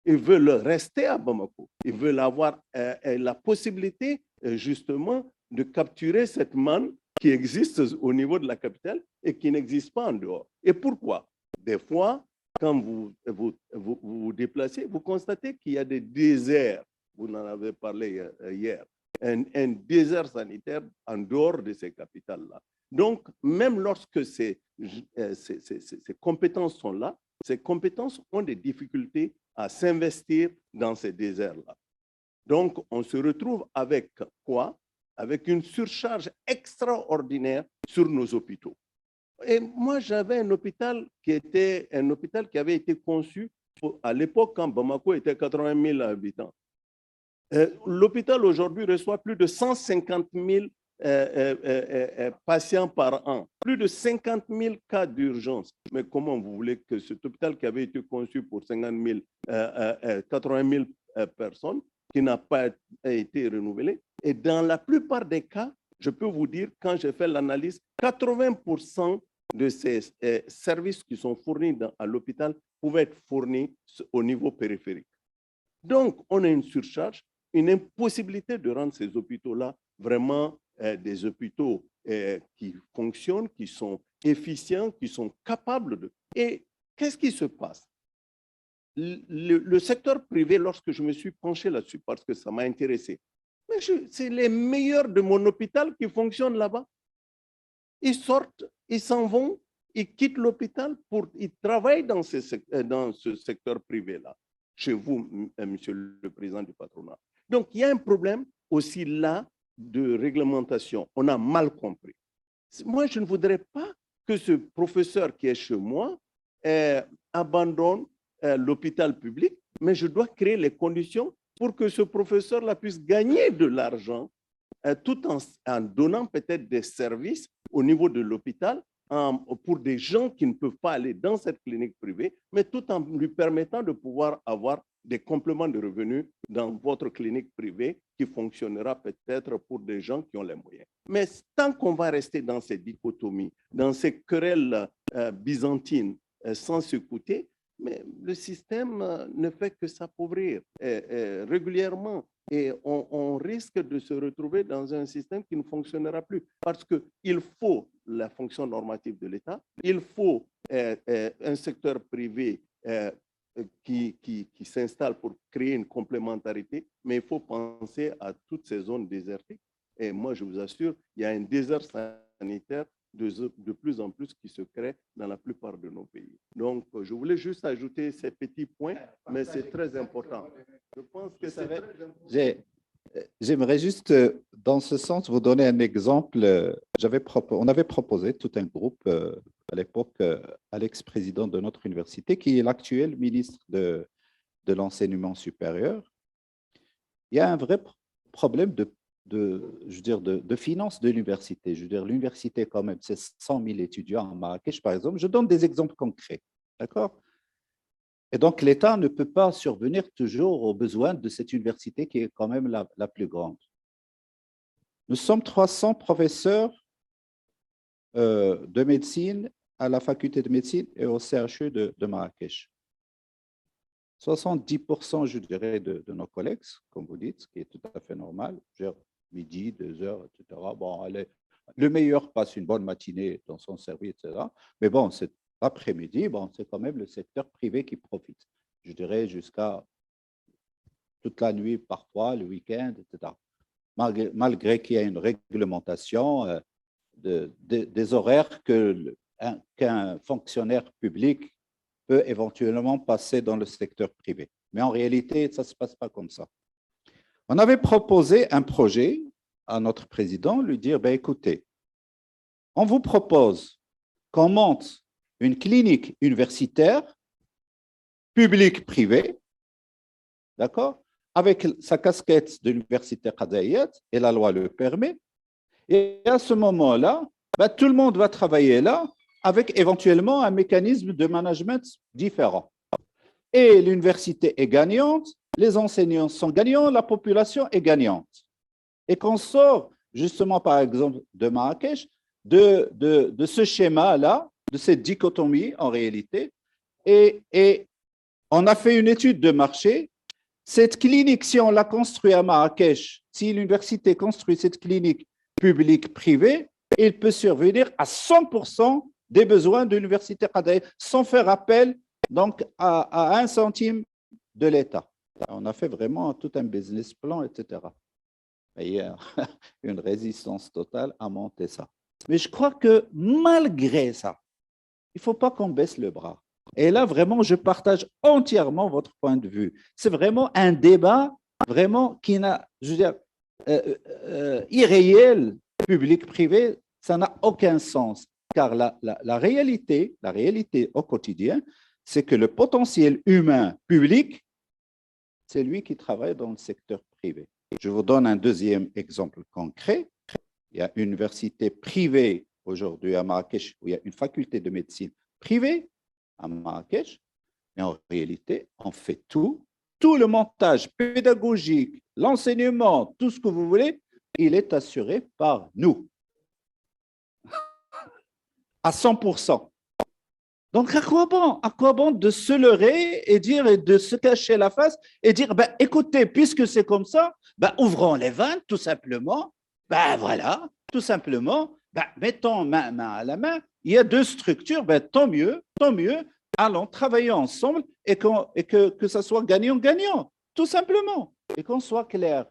Ils veulent rester à Bamako. Ils veulent avoir la possibilité, justement, de capturer cette manne qui existent au niveau de la capitale et qui n'existent pas en dehors. Et pourquoi? Des fois, quand vous déplacez, vous constatez qu'il y a des déserts. Vous en avez parlé hier. Un désert sanitaire en dehors de ces capitales-là. Donc, même lorsque ces compétences sont là, ces compétences ont des difficultés à s'investir dans ces déserts-là. Donc, on se retrouve avec quoi? Avec une surcharge extraordinaire sur nos hôpitaux. Et moi, j'avais un hôpital qui avait été conçu à l'époque quand Bamako était 80 000 habitants. L'hôpital aujourd'hui reçoit plus de 150 000 patients par an, plus de 50 000 cas d'urgence. Mais comment vous voulez que cet hôpital qui avait été conçu pour 80 000 personnes, qui n'a pas été renouvelé, et dans la plupart des cas, je peux vous dire, quand j'ai fait l'analyse, 80% de ces services qui sont fournis à l'hôpital pouvaient être fournis au niveau périphérique. Donc, on a une surcharge, une impossibilité de rendre ces hôpitaux-là vraiment des hôpitaux qui fonctionnent, qui sont efficients, qui sont capables de... Et qu'est-ce qui se passe? Le secteur privé, lorsque je me suis penché là-dessus, parce que ça m'a intéressé, mais c'est les meilleurs de mon hôpital qui fonctionnent là-bas. Ils sortent, ils s'en vont, ils quittent l'hôpital, ils travaillent dans ce secteur privé-là, chez vous, monsieur le président du patronat. Donc, il y a un problème aussi là de réglementation. On a mal compris. Moi, je ne voudrais pas que ce professeur qui est chez moi abandonne l'hôpital public, mais je dois créer les conditions pour que ce professeur-là puisse gagner de l'argent tout en donnant peut-être des services au niveau de l'hôpital pour des gens qui ne peuvent pas aller dans cette clinique privée, mais tout en lui permettant de pouvoir avoir des compléments de revenus dans votre clinique privée qui fonctionnera peut-être pour des gens qui ont les moyens. Mais tant qu'on va rester dans ces dichotomies, dans ces querelles byzantines sans s'écouter, mais le système ne fait que s'appauvrir régulièrement et on risque de se retrouver dans un système qui ne fonctionnera plus parce qu'il faut la fonction normative de l'État, il faut un secteur privé qui s'installe pour créer une complémentarité, mais il faut penser à toutes ces zones désertiques. Et moi, je vous assure, il y a un désert sanitaire de plus en plus qui se crée dans la plupart de nos pays. Donc, je voulais juste ajouter ces petits points, mais c'est très important. Je pense que ça va être... J'aimerais juste, dans ce sens, vous donner un exemple. On avait proposé tout un groupe, à l'époque, à l'ex-président de notre université, qui est l'actuel ministre de l'enseignement supérieur. Il y a un vrai problème de finances de l'université. Je veux dire, l'université, quand même, c'est 100 000 étudiants à Marrakech, par exemple. Je donne des exemples concrets, d'accord? Et donc, l'État ne peut pas survenir toujours aux besoins de cette université qui est quand même la plus grande. Nous sommes 300 professeurs de médecine à la faculté de médecine et au CHU de Marrakech. 70%, je dirais, de nos collègues, comme vous dites, ce qui est tout à fait normal, midi, 2 heures, etc. Bon, allez, le meilleur passe une bonne matinée dans son service, etc. Mais bon, c'est l'après-midi, bon, c'est quand même le secteur privé qui profite, je dirais, jusqu'à toute la nuit, parfois, le week-end, etc. Malgré qu'il y ait une réglementation des horaires qu'un fonctionnaire public peut éventuellement passer dans le secteur privé. Mais en réalité, ça ne se passe pas comme ça. On avait proposé un projet à notre président, lui dire, ben, écoutez, on vous propose qu'on monte une clinique universitaire, publique-privée, d'accord, avec sa casquette de l'université Qadhaïat, et la loi le permet. Et à ce moment-là, ben, tout le monde va travailler là, avec éventuellement un mécanisme de management différent. Et l'université est gagnante, les enseignants sont gagnants, la population est gagnante. Et qu'on sort justement, par exemple, de Marrakech, de ce schéma-là, de cette dichotomie en réalité, et on a fait une étude de marché. Cette clinique, si on la construit à Marrakech, si l'université construit cette clinique publique-privée, il peut survenir à 100% des besoins de l'université qadariya sans faire appel donc à 1 centime de l'État. On a fait vraiment tout un business plan, etc. Et il y a une résistance totale à monter ça. Mais je crois que malgré ça, il ne faut pas qu'on baisse le bras. Et là, vraiment, je partage entièrement votre point de vue. C'est vraiment un débat vraiment qui n'a, je veux dire, irréel, public-privé, ça n'a aucun sens. Car la réalité au quotidien, c'est que le potentiel humain public, c'est lui qui travaille dans le secteur privé. Je vous donne un deuxième exemple concret. Il y a une université privée aujourd'hui à Marrakech, où il y a une faculté de médecine privée à Marrakech, mais en réalité, on fait tout le montage pédagogique, l'enseignement, tout ce que vous voulez, il est assuré par nous, à 100%. Donc, à quoi bon de se leurrer et de se cacher la face et dire, ben, écoutez, puisque c'est comme ça, ben, ouvrons les vannes, tout simplement. Ben, voilà, tout simplement. Ben, mettons main à la main. Il y a 2 structures, ben, tant mieux. Allons travailler ensemble et que ça soit gagnant-gagnant, tout simplement. Et qu'on soit clair.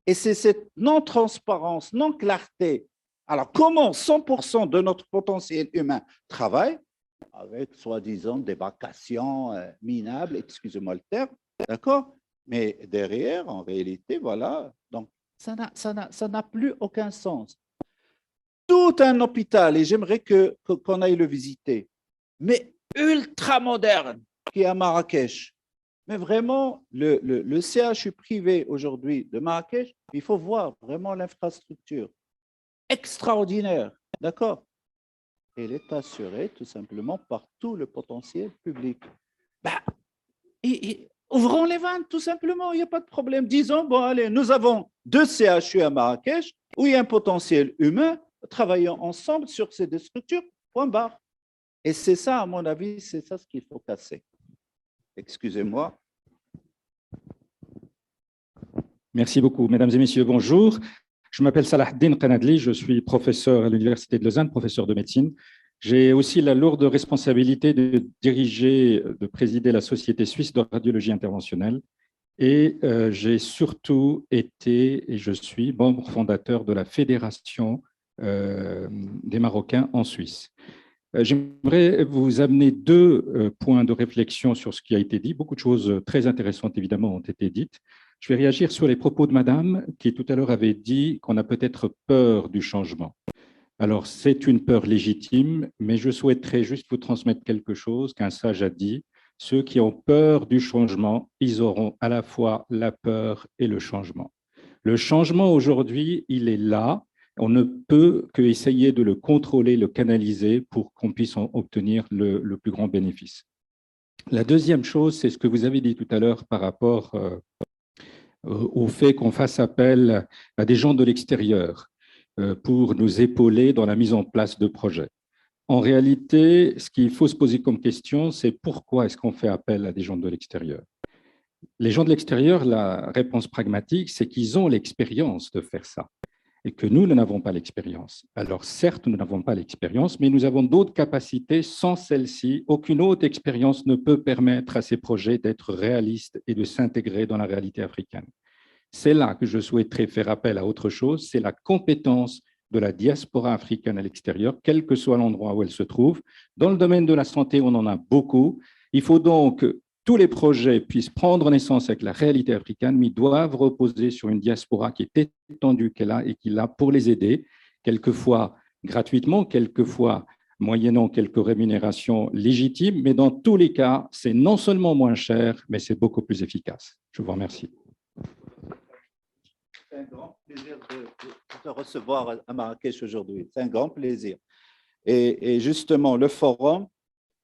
Et c'est cette non-transparence, non-clarté. Alors, comment 100% de notre potentiel humain travaille avec soi-disant des vacations minables, excusez-moi le terme, d'accord? Mais derrière, en réalité, voilà, donc ça n'a plus aucun sens. Tout un hôpital, et j'aimerais qu'on aille le visiter, mais ultra moderne, qui est à Marrakech. Mais vraiment, le CHU privé aujourd'hui de Marrakech, il faut voir vraiment l'infrastructure extraordinaire, d'accord? Elle est assurée tout simplement par tout le potentiel public. Bah, ouvrons les vannes, tout simplement, il n'y a pas de problème. Disons, bon, allez, nous avons 2 CHU à Marrakech où il y a un potentiel humain, travaillons ensemble sur ces 2 structures, point barre. Et c'est ça, à mon avis, c'est ça ce qu'il faut casser. Excusez-moi. Merci beaucoup. Mesdames et messieurs, bonjour. Je m'appelle Salahdine Qanadli, je suis professeur à l'Université de Lausanne, professeur de médecine. J'ai aussi la lourde responsabilité de présider la Société suisse de radiologie interventionnelle et j'ai surtout été et je suis membre fondateur de la Fédération des Marocains en Suisse. J'aimerais vous amener 2 points de réflexion sur ce qui a été dit. Beaucoup de choses très intéressantes, évidemment, ont été dites. Je vais réagir sur les propos de madame qui, tout à l'heure, avait dit qu'on a peut-être peur du changement. Alors, c'est une peur légitime, mais je souhaiterais juste vous transmettre quelque chose qu'un sage a dit. Ceux qui ont peur du changement, ils auront à la fois la peur et le changement. Le changement, aujourd'hui, il est là. On ne peut qu'essayer de le contrôler, le canaliser pour qu'on puisse en obtenir le plus grand bénéfice. La deuxième chose, c'est ce que vous avez dit tout à l'heure par rapport au fait qu'on fasse appel à des gens de l'extérieur pour nous épauler dans la mise en place de projets. En réalité, ce qu'il faut se poser comme question, c'est pourquoi est-ce qu'on fait appel à des gens de l'extérieur? Les gens de l'extérieur, la réponse pragmatique, c'est qu'ils ont l'expérience de faire ça et que nous n'avons pas l'expérience. Alors certes, nous n'avons pas l'expérience, mais nous avons d'autres capacités. Sans celle-ci, aucune autre expérience ne peut permettre à ces projets d'être réalistes et de s'intégrer dans la réalité africaine. C'est là que je souhaiterais faire appel à autre chose, c'est la compétence de la diaspora africaine à l'extérieur, quel que soit l'endroit où elle se trouve. Dans le domaine de la santé, on en a beaucoup. Il faut donc que tous les projets puissent prendre naissance avec la réalité africaine, mais ils doivent reposer sur une diaspora qui est étendue, qu'elle a et qui l'a pour les aider, quelquefois gratuitement, quelquefois moyennant quelques rémunérations légitimes, mais dans tous les cas, c'est non seulement moins cher, mais c'est beaucoup plus efficace. Je vous remercie. C'est un grand plaisir de te recevoir à Marrakech aujourd'hui. C'est un grand plaisir. Et justement, le forum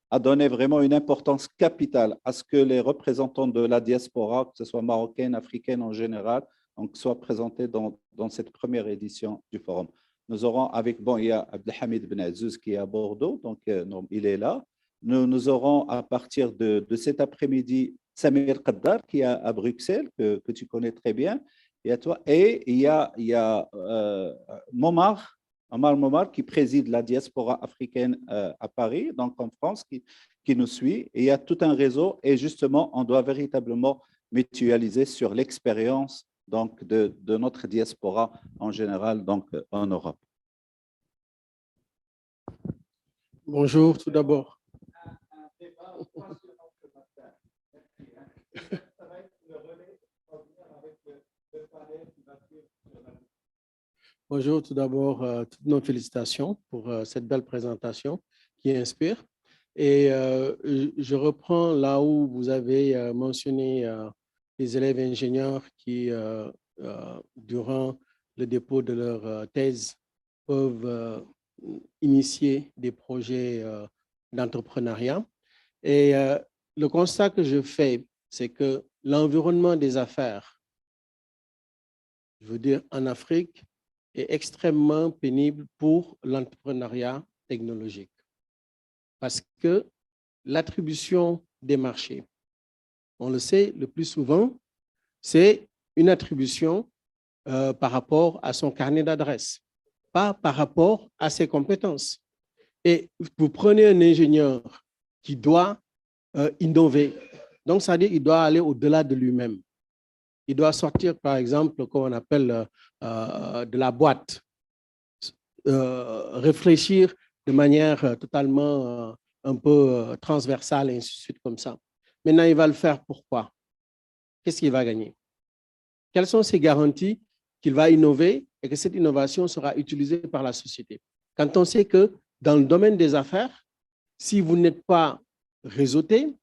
a donné vraiment une importance capitale à ce que les représentants de la diaspora, que ce soit marocaine, africaine en général, donc, soient présentés dans cette première édition du forum. Nous aurons avec, bon, il y a Abdelhamid Ben Azouz qui est à Bordeaux, donc il est là. Nous aurons à partir de cet après-midi Samir Qaddar qui est à Bruxelles, que tu connais très bien. Et à toi. Et il y a Momar Omar Momar, qui préside la diaspora africaine à Paris, donc en France, qui nous suit. Et il y a tout un réseau et justement, on doit véritablement mutualiser sur l'expérience donc, de notre diaspora en général donc, en Europe. Bonjour, tout d'abord. Bonjour, tout d'abord, toutes nos félicitations pour cette belle présentation qui inspire. Et je reprends là où vous avez mentionné les élèves ingénieurs qui, durant le dépôt de leur thèse, peuvent initier des projets d'entrepreneuriat. Et le constat que je fais, c'est que l'environnement des affaires, je veux dire en Afrique, est extrêmement pénible pour l'entrepreneuriat technologique. Parce que l'attribution des marchés, on le sait le plus souvent, c'est une attribution par rapport à son carnet d'adresses, pas par rapport à ses compétences. Et vous prenez un ingénieur qui doit innover, donc ça veut dire qu'il doit aller au-delà de lui-même. Il doit sortir, par exemple, comme on appelle de la boîte, réfléchir de manière totalement un peu transversale et ainsi de suite comme ça. Maintenant, il va le faire pourquoi? Qu'est-ce qu'il va gagner? Quelles sont ses garanties qu'il va innover et que cette innovation sera utilisée par la société? Quand on sait que dans le domaine des affaires, si vous n'êtes pas réseauté,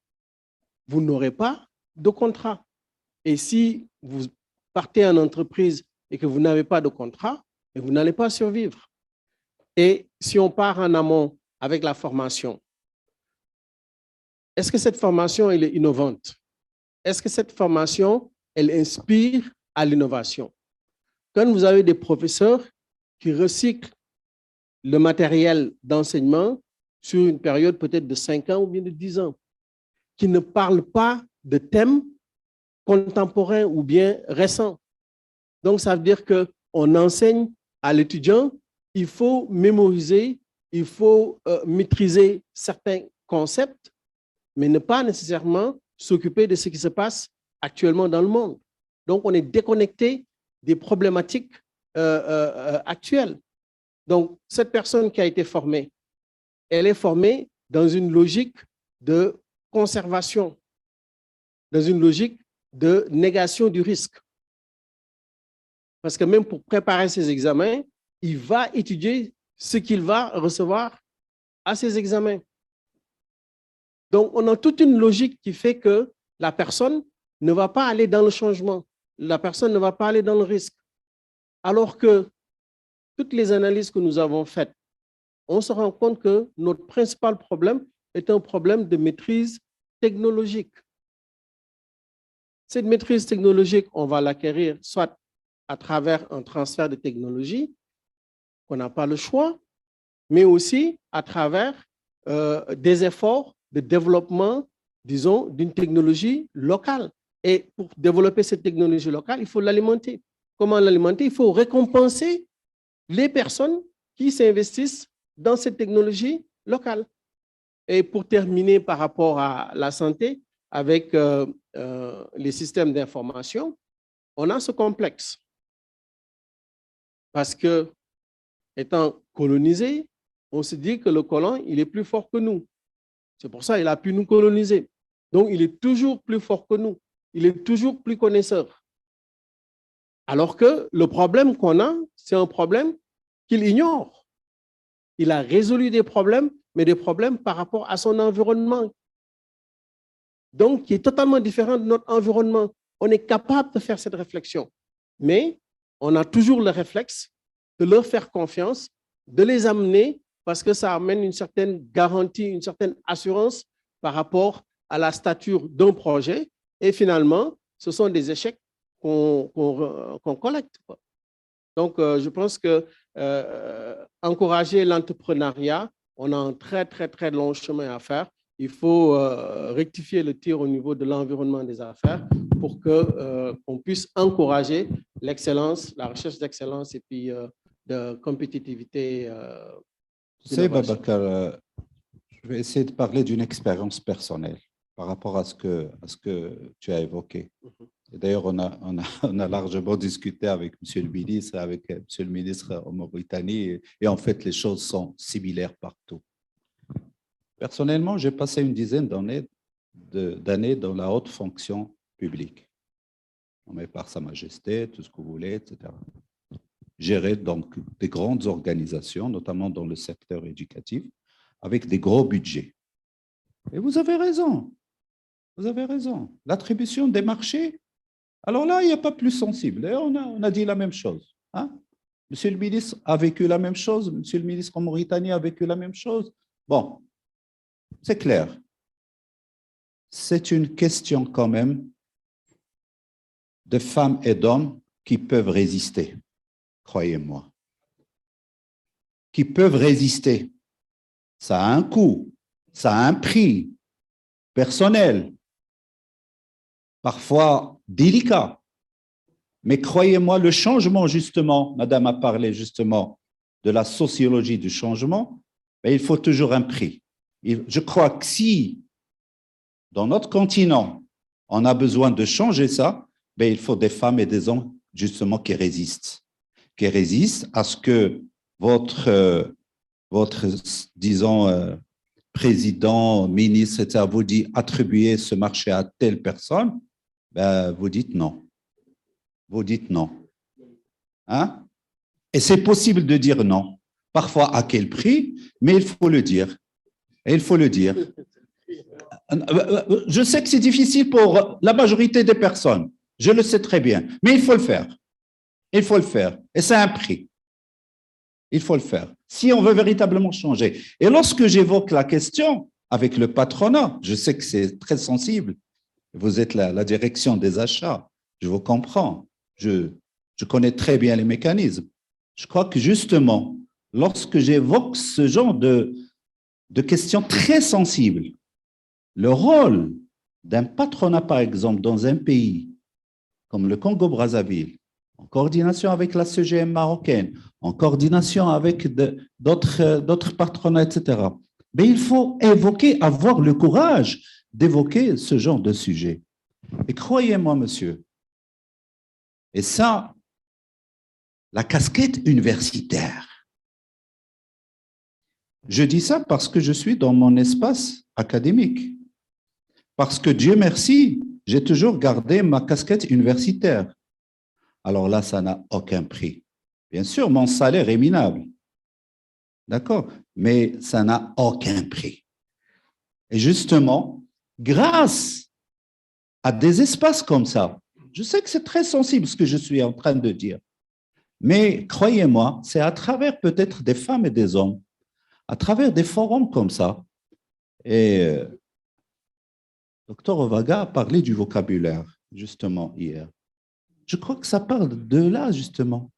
vous n'aurez pas de contrat. Et si vous partez en entreprise et que vous n'avez pas de contrat, vous n'allez pas survivre. Et si on part en amont avec la formation, est-ce que cette formation elle est innovante? Est-ce que cette formation elle inspire à l'innovation? Quand vous avez des professeurs qui recyclent le matériel d'enseignement sur une période peut-être de 5 ans ou bien de 10 ans, qui ne parlent pas de thèmes contemporains ou bien récents. Donc, ça veut dire qu'on enseigne à l'étudiant, il faut mémoriser, il faut maîtriser certains concepts, mais ne pas nécessairement s'occuper de ce qui se passe actuellement dans le monde. Donc, on est déconnecté des problématiques actuelles. Donc, cette personne qui a été formée, elle est formée dans une logique de conservation, dans une logique de négation du risque. Parce que même pour préparer ses examens, il va étudier ce qu'il va recevoir à ses examens. Donc, on a toute une logique qui fait que la personne ne va pas aller dans le changement, la personne ne va pas aller dans le risque. Alors que toutes les analyses que nous avons faites, on se rend compte que notre principal problème est un problème de maîtrise technologique. Cette maîtrise technologique, on va l'acquérir soit à travers un transfert de technologie, qu'on n'a pas le choix, mais aussi à travers des efforts de développement, disons, d'une technologie locale. Et pour développer cette technologie locale, il faut l'alimenter. Comment l'alimenter? Il faut récompenser les personnes qui s'investissent dans cette technologie locale. Et pour terminer par rapport à la santé, avec les systèmes d'information, on a ce complexe. Parce que, étant colonisé, on se dit que le colon, il est plus fort que nous. C'est pour ça qu'il a pu nous coloniser. Donc, il est toujours plus fort que nous. Il est toujours plus connaisseur. Alors que le problème qu'on a, c'est un problème qu'il ignore. Il a résolu des problèmes, mais des problèmes par rapport à son environnement. Donc, qui est totalement différent de notre environnement. On est capable de faire cette réflexion, mais on a toujours le réflexe de leur faire confiance, de les amener parce que ça amène une certaine garantie, une certaine assurance par rapport à la stature d'un projet. Et finalement, ce sont des échecs qu'on collecte. Donc, je pense que encourager l'entrepreneuriat, on a un très, très, très long chemin à faire. Il faut rectifier le tir au niveau de l'environnement des affaires pour qu'on puisse encourager l'excellence, la recherche d'excellence et puis de compétitivité. C'est d'innovation. Babacar, je vais essayer de parler d'une expérience personnelle par rapport à ce que tu as évoqué. Et d'ailleurs, on a largement discuté avec M. le ministre, avec M. le ministre en Mauritanie, et en fait, les choses sont similaires partout. Personnellement, j'ai passé une dizaine d'années dans la haute fonction publique. Nommé par Sa Majesté, tout ce que vous voulez, etc. Gérer donc des grandes organisations, notamment dans le secteur éducatif, avec des gros budgets. Et vous avez raison. Vous avez raison. L'attribution des marchés, alors là, il n'y a pas plus sensible. Et on a dit la même chose. Hein? Monsieur le ministre a vécu la même chose. Monsieur le ministre en Mauritanie a vécu la même chose. Bon, c'est clair. C'est une question quand même de femmes et d'hommes qui peuvent résister, croyez-moi. Qui peuvent résister. Ça a un coût, ça a un prix personnel, parfois délicat. Mais croyez-moi, le changement, justement, Madame a parlé justement de la sociologie du changement, mais il faut toujours un prix. Je crois que si, dans notre continent, on a besoin de changer ça, ben il faut des femmes et des hommes, justement, qui résistent à ce que votre disons, président, ministre, etc., vous dit attribuer ce marché à telle personne, ben, vous dites non. Vous dites non. Hein? Et c'est possible de dire non. Parfois, à quel prix, mais il faut le dire. Et il faut le dire. Je sais que c'est difficile pour la majorité des personnes. Je le sais très bien. Mais il faut le faire. Il faut le faire. Et c'est un prix. Il faut le faire. Si on veut véritablement changer. Et lorsque j'évoque la question avec le patronat, je sais que c'est très sensible. Vous êtes la direction des achats. Je vous comprends. Je connais très bien les mécanismes. Je crois que justement, lorsque j'évoque ce genre de questions très sensibles, le rôle d'un patronat, par exemple, dans un pays comme le Congo-Brazzaville, en coordination avec la CGM marocaine, en coordination avec d'autres patronats, etc. Mais il faut avoir le courage d'évoquer ce genre de sujet. Et croyez-moi, monsieur, et ça, la casquette universitaire. Je dis ça parce que je suis dans mon espace académique. Parce que Dieu merci, j'ai toujours gardé ma casquette universitaire. Alors là, ça n'a aucun prix. Bien sûr, mon salaire est minable. D'accord? Mais ça n'a aucun prix. Et justement, grâce à des espaces comme ça, je sais que c'est très sensible ce que je suis en train de dire, mais croyez-moi, c'est à travers peut-être des femmes et des hommes, à travers des forums comme ça. Et Dr Ovaga a parlé du vocabulaire, justement, hier. Je crois que ça parle de là, justement.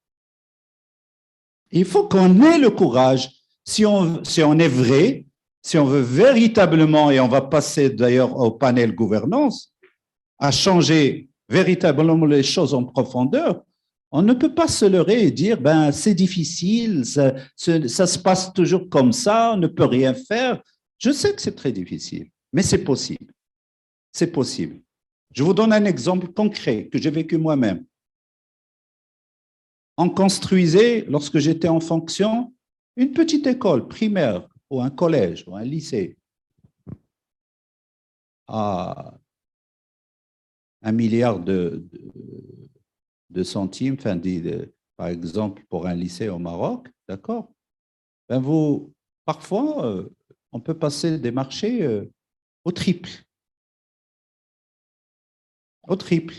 Il faut qu'on ait le courage, si on est vrai, si on veut véritablement, et on va passer d'ailleurs au panel gouvernance, à changer véritablement les choses en profondeur, on ne peut pas se leurrer et dire ben, c'est difficile, ça se passe toujours comme ça, on ne peut rien faire. Je sais que c'est très difficile, mais c'est possible. C'est possible. Je vous donne un exemple concret que j'ai vécu moi-même. On construisait, lorsque j'étais en fonction, une petite école primaire ou un collège ou un lycée à 1 milliard de centimes, enfin, par exemple, pour un lycée au Maroc, d'accord? Ben parfois, on peut passer des marchés au triple. Au triple.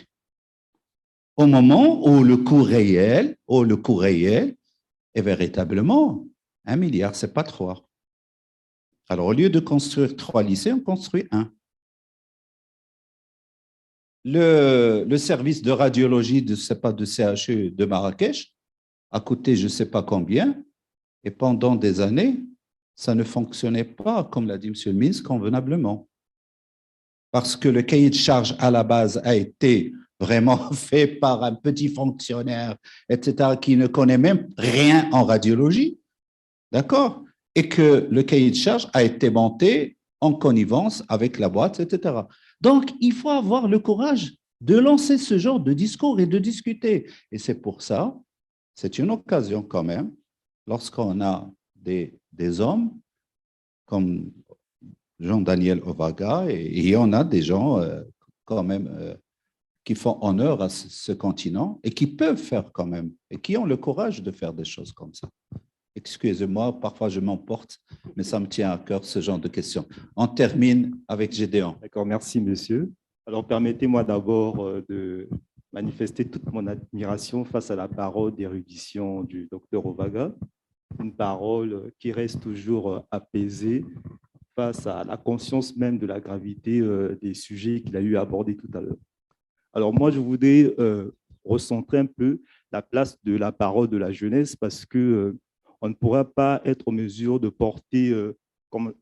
Au moment où le coût réel est véritablement 1 milliard, ce n'est pas 3. Alors, au lieu de construire 3 lycées, on construit 1. Le service de radiologie de CHU de Marrakech a coûté je ne sais pas combien, et pendant des années, ça ne fonctionnait pas, comme l'a dit M. le ministre, convenablement. Parce que le cahier de charge à la base a été vraiment fait par un petit fonctionnaire, etc., qui ne connaît même rien en radiologie, d'accord? Et que le cahier de charge a été monté en connivence avec la boîte, etc. Donc, il faut avoir le courage de lancer ce genre de discours et de discuter. Et c'est pour ça, c'est une occasion quand même, lorsqu'on a des hommes comme Jean-Daniel Ovaga, et on a des gens quand même qui font honneur à ce continent et qui peuvent faire quand même, et qui ont le courage de faire des choses comme ça. Excusez-moi, parfois je m'emporte, mais ça me tient à cœur ce genre de questions. On termine avec Gédéon. D'accord, merci monsieur. Alors permettez-moi d'abord de manifester toute mon admiration face à la parole d'érudition du docteur Ovaga, une parole qui reste toujours apaisée face à la conscience même de la gravité des sujets qu'il a eu à aborder tout à l'heure. Alors moi, je voudrais recentrer un peu la place de la parole de la jeunesse parce que on ne pourra pas être en mesure de porter, comme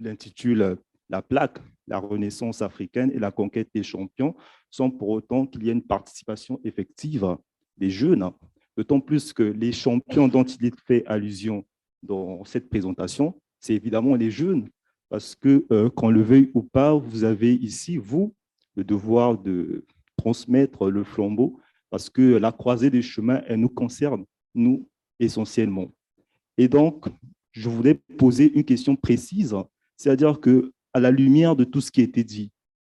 l'intitule la plaque, la Renaissance africaine et la conquête des champions, sans pour autant qu'il y ait une participation effective des jeunes. D'autant plus que les champions dont il est fait allusion dans cette présentation, c'est évidemment les jeunes, parce que qu'on le veuille ou pas, vous avez ici, vous, le devoir de transmettre le flambeau, parce que la croisée des chemins, elle nous concerne, nous, essentiellement. Et donc, je voulais poser une question précise, c'est-à-dire que, à la lumière de tout ce qui a été dit,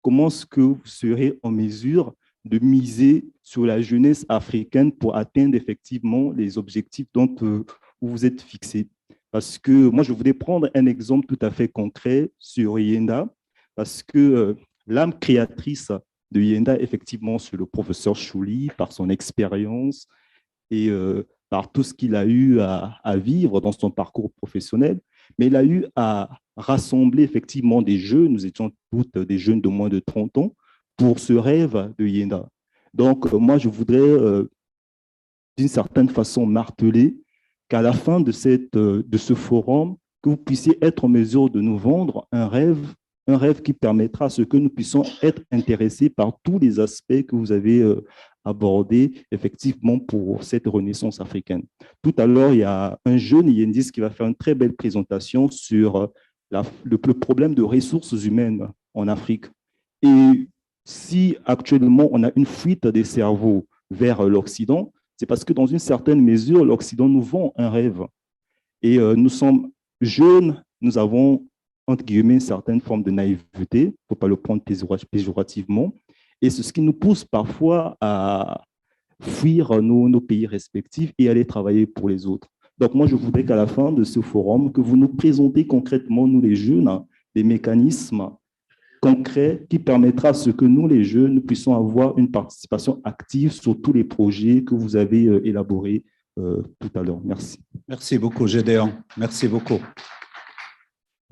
comment est-ce que vous serez en mesure de miser sur la jeunesse africaine pour atteindre effectivement les objectifs dont vous vous êtes fixés? Parce que moi, je voulais prendre un exemple tout à fait concret sur Yenda, parce que l'âme créatrice de Yenda, effectivement, c'est le professeur Chouli, par son expérience et par tout ce qu'il a eu à vivre dans son parcours professionnel, mais il a eu à rassembler effectivement des jeunes, nous étions toutes des jeunes de moins de 30 ans, pour ce rêve de Yenda. Donc, moi, je voudrais, d'une certaine façon, marteler qu'à la fin de ce forum, que vous puissiez être en mesure de nous vendre un rêve qui permettra à ce que nous puissions être intéressés par tous les aspects que vous avez abordés effectivement pour cette renaissance africaine. Tout à l'heure, il y a un jeune Yendis qui va faire une très belle présentation sur le problème de ressources humaines en Afrique. Et si actuellement on a une fuite des cerveaux vers l'Occident, c'est parce que dans une certaine mesure, l'Occident nous vend un rêve. Et nous sommes jeunes, nous avons, entre guillemets, une certaine forme de naïveté, il ne faut pas le prendre péjorativement, et c'est ce qui nous pousse parfois à fuir nos pays respectifs et aller travailler pour les autres. Donc moi, je voudrais qu'à la fin de ce forum, que vous nous présentez concrètement, nous les jeunes, des mécanismes concret qui permettra à ce que nous, les jeunes, nous puissions avoir une participation active sur tous les projets que vous avez élaborés tout à l'heure. Merci. Merci beaucoup, Gédéon. Merci beaucoup.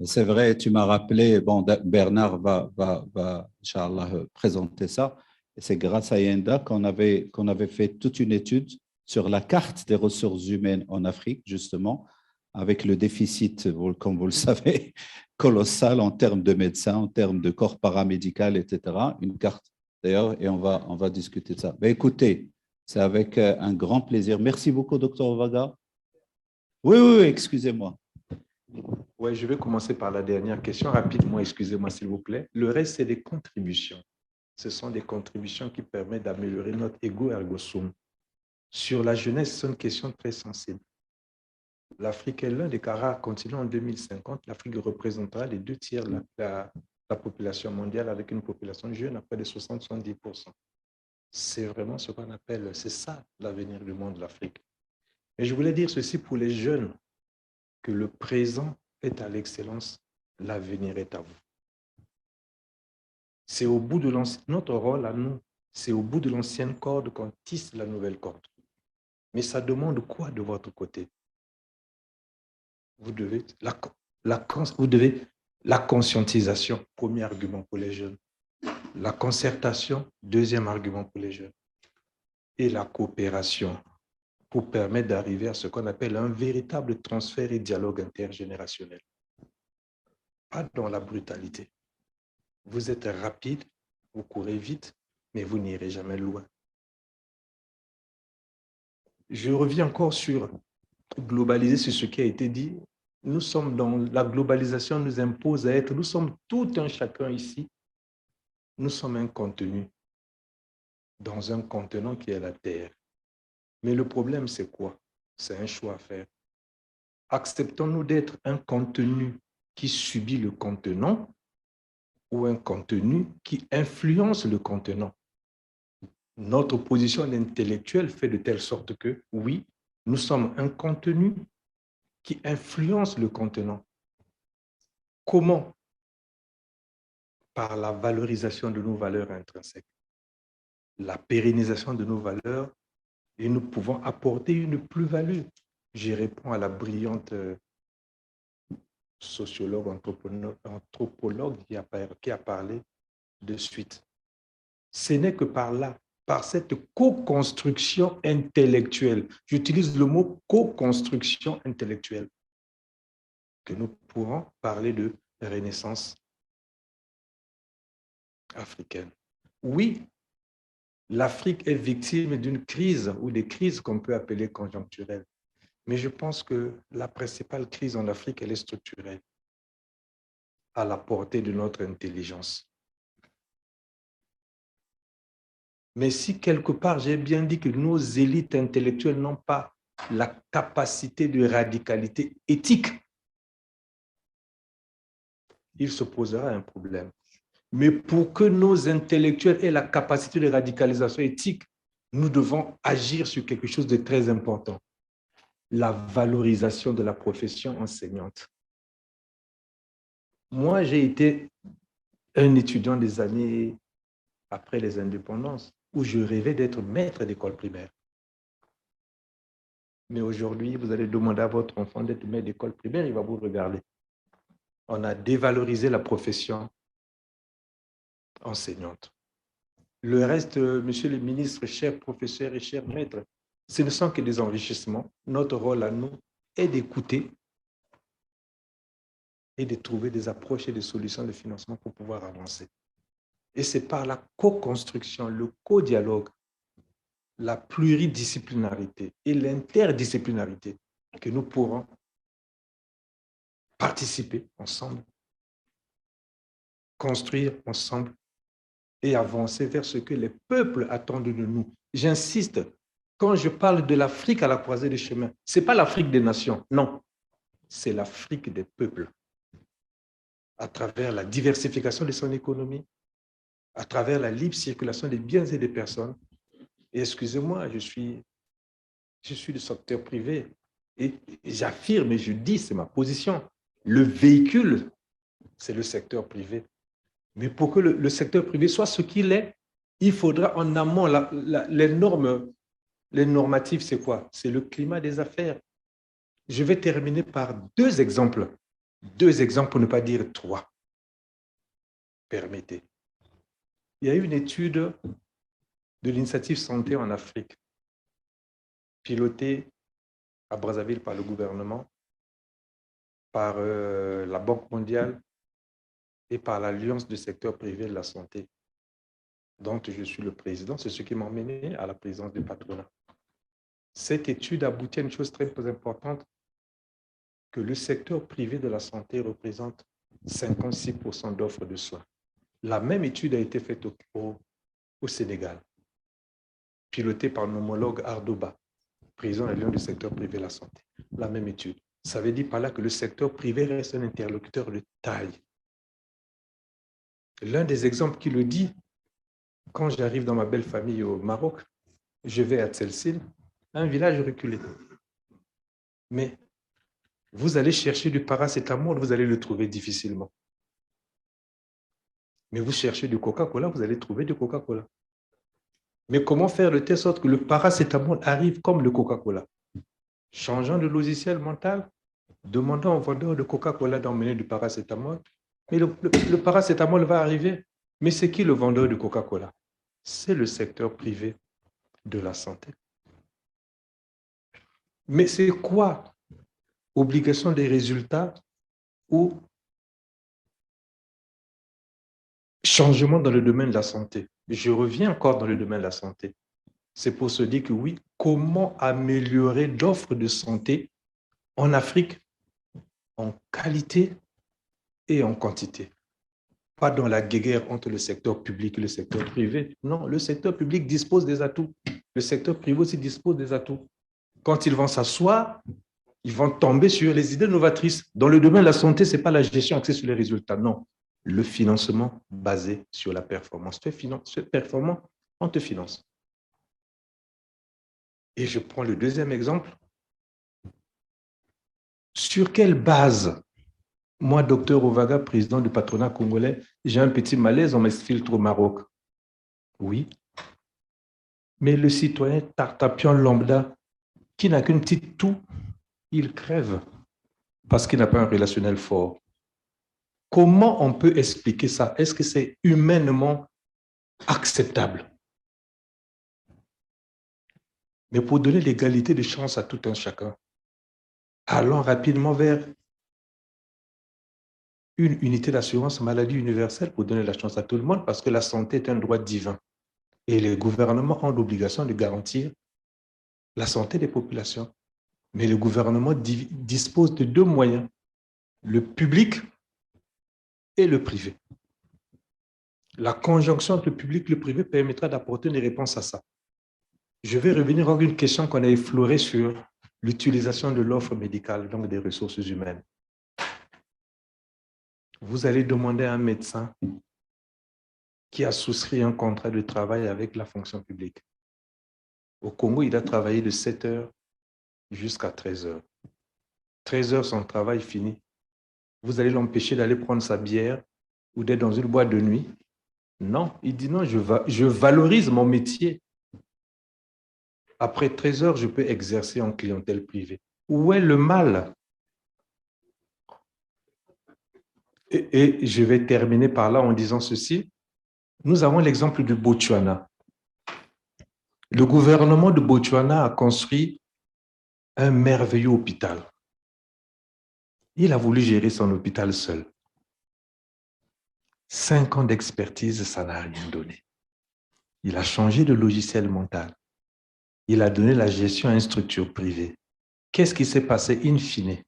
C'est vrai, tu m'as rappelé, bon, Bernard va Inch'Allah, présenter ça. Et c'est grâce à Yenda qu'on avait fait toute une étude sur la carte des ressources humaines en Afrique, justement, avec le déficit, comme vous le savez, colossal en termes de médecins, en termes de corps paramédical, etc. Une carte, d'ailleurs, et on va discuter de ça. Mais écoutez, c'est avec un grand plaisir. Merci beaucoup, Dr. Ovaga. Oui, excusez-moi. Oui, je vais commencer par la dernière question rapidement, excusez-moi s'il vous plaît. Le reste, c'est des contributions. Ce sont des contributions qui permettent d'améliorer notre ego ergo sum. Sur la jeunesse, c'est une question très sensible. L'Afrique est l'un des rares continents en 2050. L'Afrique représentera les 2/3 de la population mondiale avec une population jeune à près de 60-70%. C'est vraiment ce qu'on appelle, c'est ça l'avenir du monde de l'Afrique. Et je voulais dire ceci pour les jeunes, que le présent est à l'excellence, l'avenir est à vous. C'est au bout de notre rôle à nous, c'est au bout de l'ancienne corde qu'on tisse la nouvelle corde. Mais ça demande quoi de votre côté? Vous devez la conscientisation, premier argument pour les jeunes. La concertation, deuxième argument pour les jeunes. Et la coopération pour permettre d'arriver à ce qu'on appelle un véritable transfert et dialogue intergénérationnel. Pas dans la brutalité. Vous êtes rapide, vous courez vite, mais vous n'irez jamais loin. Je reviens encore sur globaliser sur ce qui a été dit. Nous sommes dans la globalisation, nous impose à être, nous sommes tout un chacun ici. Nous sommes un contenu dans un contenant qui est la Terre. Mais le problème, c'est quoi? C'est un choix à faire. Acceptons-nous d'être un contenu qui subit le contenant ou un contenu qui influence le contenant? Notre position intellectuelle fait de telle sorte que, oui, nous sommes un contenu qui influence le contenant. Comment? Par la valorisation de nos valeurs intrinsèques, la pérennisation de nos valeurs, et nous pouvons apporter une plus-value. J'y réponds à la brillante sociologue, anthropologue qui a parlé de suite. Ce n'est que par là, par cette co-construction intellectuelle, j'utilise le mot co-construction intellectuelle, que nous pourrons parler de renaissance africaine. Oui, l'Afrique est victime d'une crise ou des crises qu'on peut appeler conjoncturelles. Mais je pense que la principale crise en Afrique, elle est structurelle, à la portée de notre intelligence. Mais si quelque part, j'ai bien dit que nos élites intellectuelles n'ont pas la capacité de radicalité éthique, il se posera un problème. Mais pour que nos intellectuels aient la capacité de radicalisation éthique, nous devons agir sur quelque chose de très important. La valorisation de la profession enseignante. Moi, j'ai été un étudiant des années après les indépendances, où je rêvais d'être maître d'école primaire. Mais aujourd'hui, vous allez demander à votre enfant d'être maître d'école primaire, il va vous regarder. On a dévalorisé la profession enseignante. Le reste, monsieur le ministre, chers professeurs et chers maîtres, ce ne sont que des enrichissements. Notre rôle à nous est d'écouter et de trouver des approches et des solutions de financement pour pouvoir avancer. Et c'est par la co-construction, le co-dialogue, la pluridisciplinarité et l'interdisciplinarité que nous pourrons participer ensemble, construire ensemble et avancer vers ce que les peuples attendent de nous. J'insiste, quand je parle de l'Afrique à la croisée des chemins, ce n'est pas l'Afrique des nations, non, c'est l'Afrique des peuples, à travers la diversification de son économie, à travers la libre circulation des biens et des personnes. Et excusez-moi, je suis du secteur privé et j'affirme et je dis, c'est ma position, le véhicule, c'est le secteur privé. Mais pour que le secteur privé soit ce qu'il est, il faudra en amont, les normatifs, c'est quoi? C'est le climat des affaires. Je vais terminer par deux exemples pour ne pas dire trois. Permettez. Il y a eu une étude de l'initiative santé en Afrique, pilotée à Brazzaville par le gouvernement, par la Banque mondiale et par l'Alliance du secteur privé de la santé, dont je suis le président. C'est ce qui m'a emmené à la présidence du patronat. Cette étude aboutit à une chose très importante, que le secteur privé de la santé représente 56% d'offres de soins. La même étude a été faite au Sénégal, pilotée par mon homologue Ardoba, président de l'Alliance du secteur privé de la santé. La même étude. Ça veut dire par là que le secteur privé reste un interlocuteur de taille. L'un des exemples qui le dit, quand j'arrive dans ma belle famille au Maroc, je vais à Tselsil, un village reculé. Mais vous allez chercher du paracétamol, vous allez le trouver difficilement. Mais vous cherchez du Coca-Cola, vous allez trouver du Coca-Cola. Mais comment faire de telle sorte que le paracétamol arrive comme le Coca-Cola? Changeant de logiciel mental, demandant au vendeur de Coca-Cola d'emmener du paracétamol, mais le paracétamol va arriver. Mais c'est qui le vendeur de Coca-Cola? C'est le secteur privé de la santé. Mais c'est quoi? Obligation des résultats ou changement dans le domaine de la santé? je reviens encore dans le domaine de la santé. C'est pour se dire que oui, comment améliorer l'offre de santé en Afrique en qualité et en quantité. Pas dans la guerre entre le secteur public et le secteur privé. Non, le secteur public dispose des atouts. Le secteur privé aussi dispose des atouts. Quand ils vont s'asseoir, ils vont tomber sur les idées novatrices. Dans le domaine de la santé, ce n'est pas la gestion axée sur les résultats, non. Le financement basé sur la performance. Tu es performant, on te finance. Et je prends le deuxième exemple. Sur quelle base, moi, docteur Ovaga, président du patronat congolais, j'ai un petit malaise, on m'exfiltre au Maroc? Oui. Mais le citoyen tartapion lambda, qui n'a qu'une petite toux, il crève parce qu'il n'a pas un relationnel fort. Comment on peut expliquer ça? Est-ce que c'est humainement acceptable? Mais pour donner l'égalité de chance à tout un chacun, allons rapidement vers une unité d'assurance maladie universelle pour donner la chance à tout le monde, parce que la santé est un droit divin. Et les gouvernements ont l'obligation de garantir la santé des populations. Mais le gouvernement dispose de deux moyens, le public et le privé. La conjonction entre le public et le privé permettra d'apporter une réponse à ça. Je vais revenir à une question qu'on a effleurée sur l'utilisation de l'offre médicale, donc des ressources humaines. Vous allez demander à un médecin qui a souscrit un contrat de travail avec la fonction publique. Au Congo, il a travaillé de 7 heures jusqu'à 13 heures. 13 heures, son travail fini. Vous allez l'empêcher d'aller prendre sa bière ou d'être dans une boîte de nuit? Non, il dit non, je valorise mon métier. Après 13 heures, je peux exercer en clientèle privée. Où est le mal? Et je vais terminer par là en disant ceci. Nous avons l'exemple du Botswana. Le gouvernement de Botswana a construit un merveilleux hôpital. Il a voulu gérer son hôpital seul. 5 ans d'expertise, ça n'a rien donné. Il a changé de logiciel mental. Il a donné la gestion à une structure privée. Qu'est-ce qui s'est passé in fine?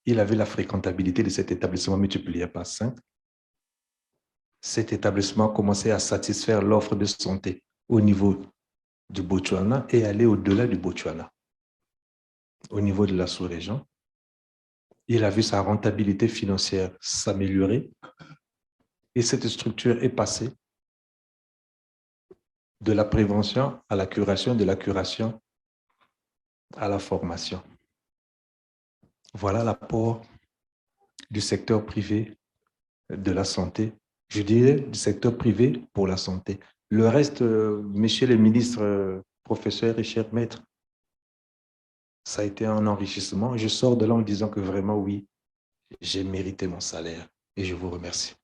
Il avait la fréquentabilité de cet établissement multipliée par 5. Cet établissement commençait à satisfaire l'offre de santé au niveau du Botswana et aller au-delà du Botswana. Au niveau de la sous-région, il a vu sa rentabilité financière s'améliorer et cette structure est passée de la prévention à la curation, de la curation à la formation. Voilà l'apport du secteur privé de la santé. Je dirais du secteur privé pour la santé. Le reste, messieurs les ministres, professeurs et chers maîtres, ça a été un enrichissement. Je sors de là en disant que vraiment, oui, j'ai mérité mon salaire et je vous remercie.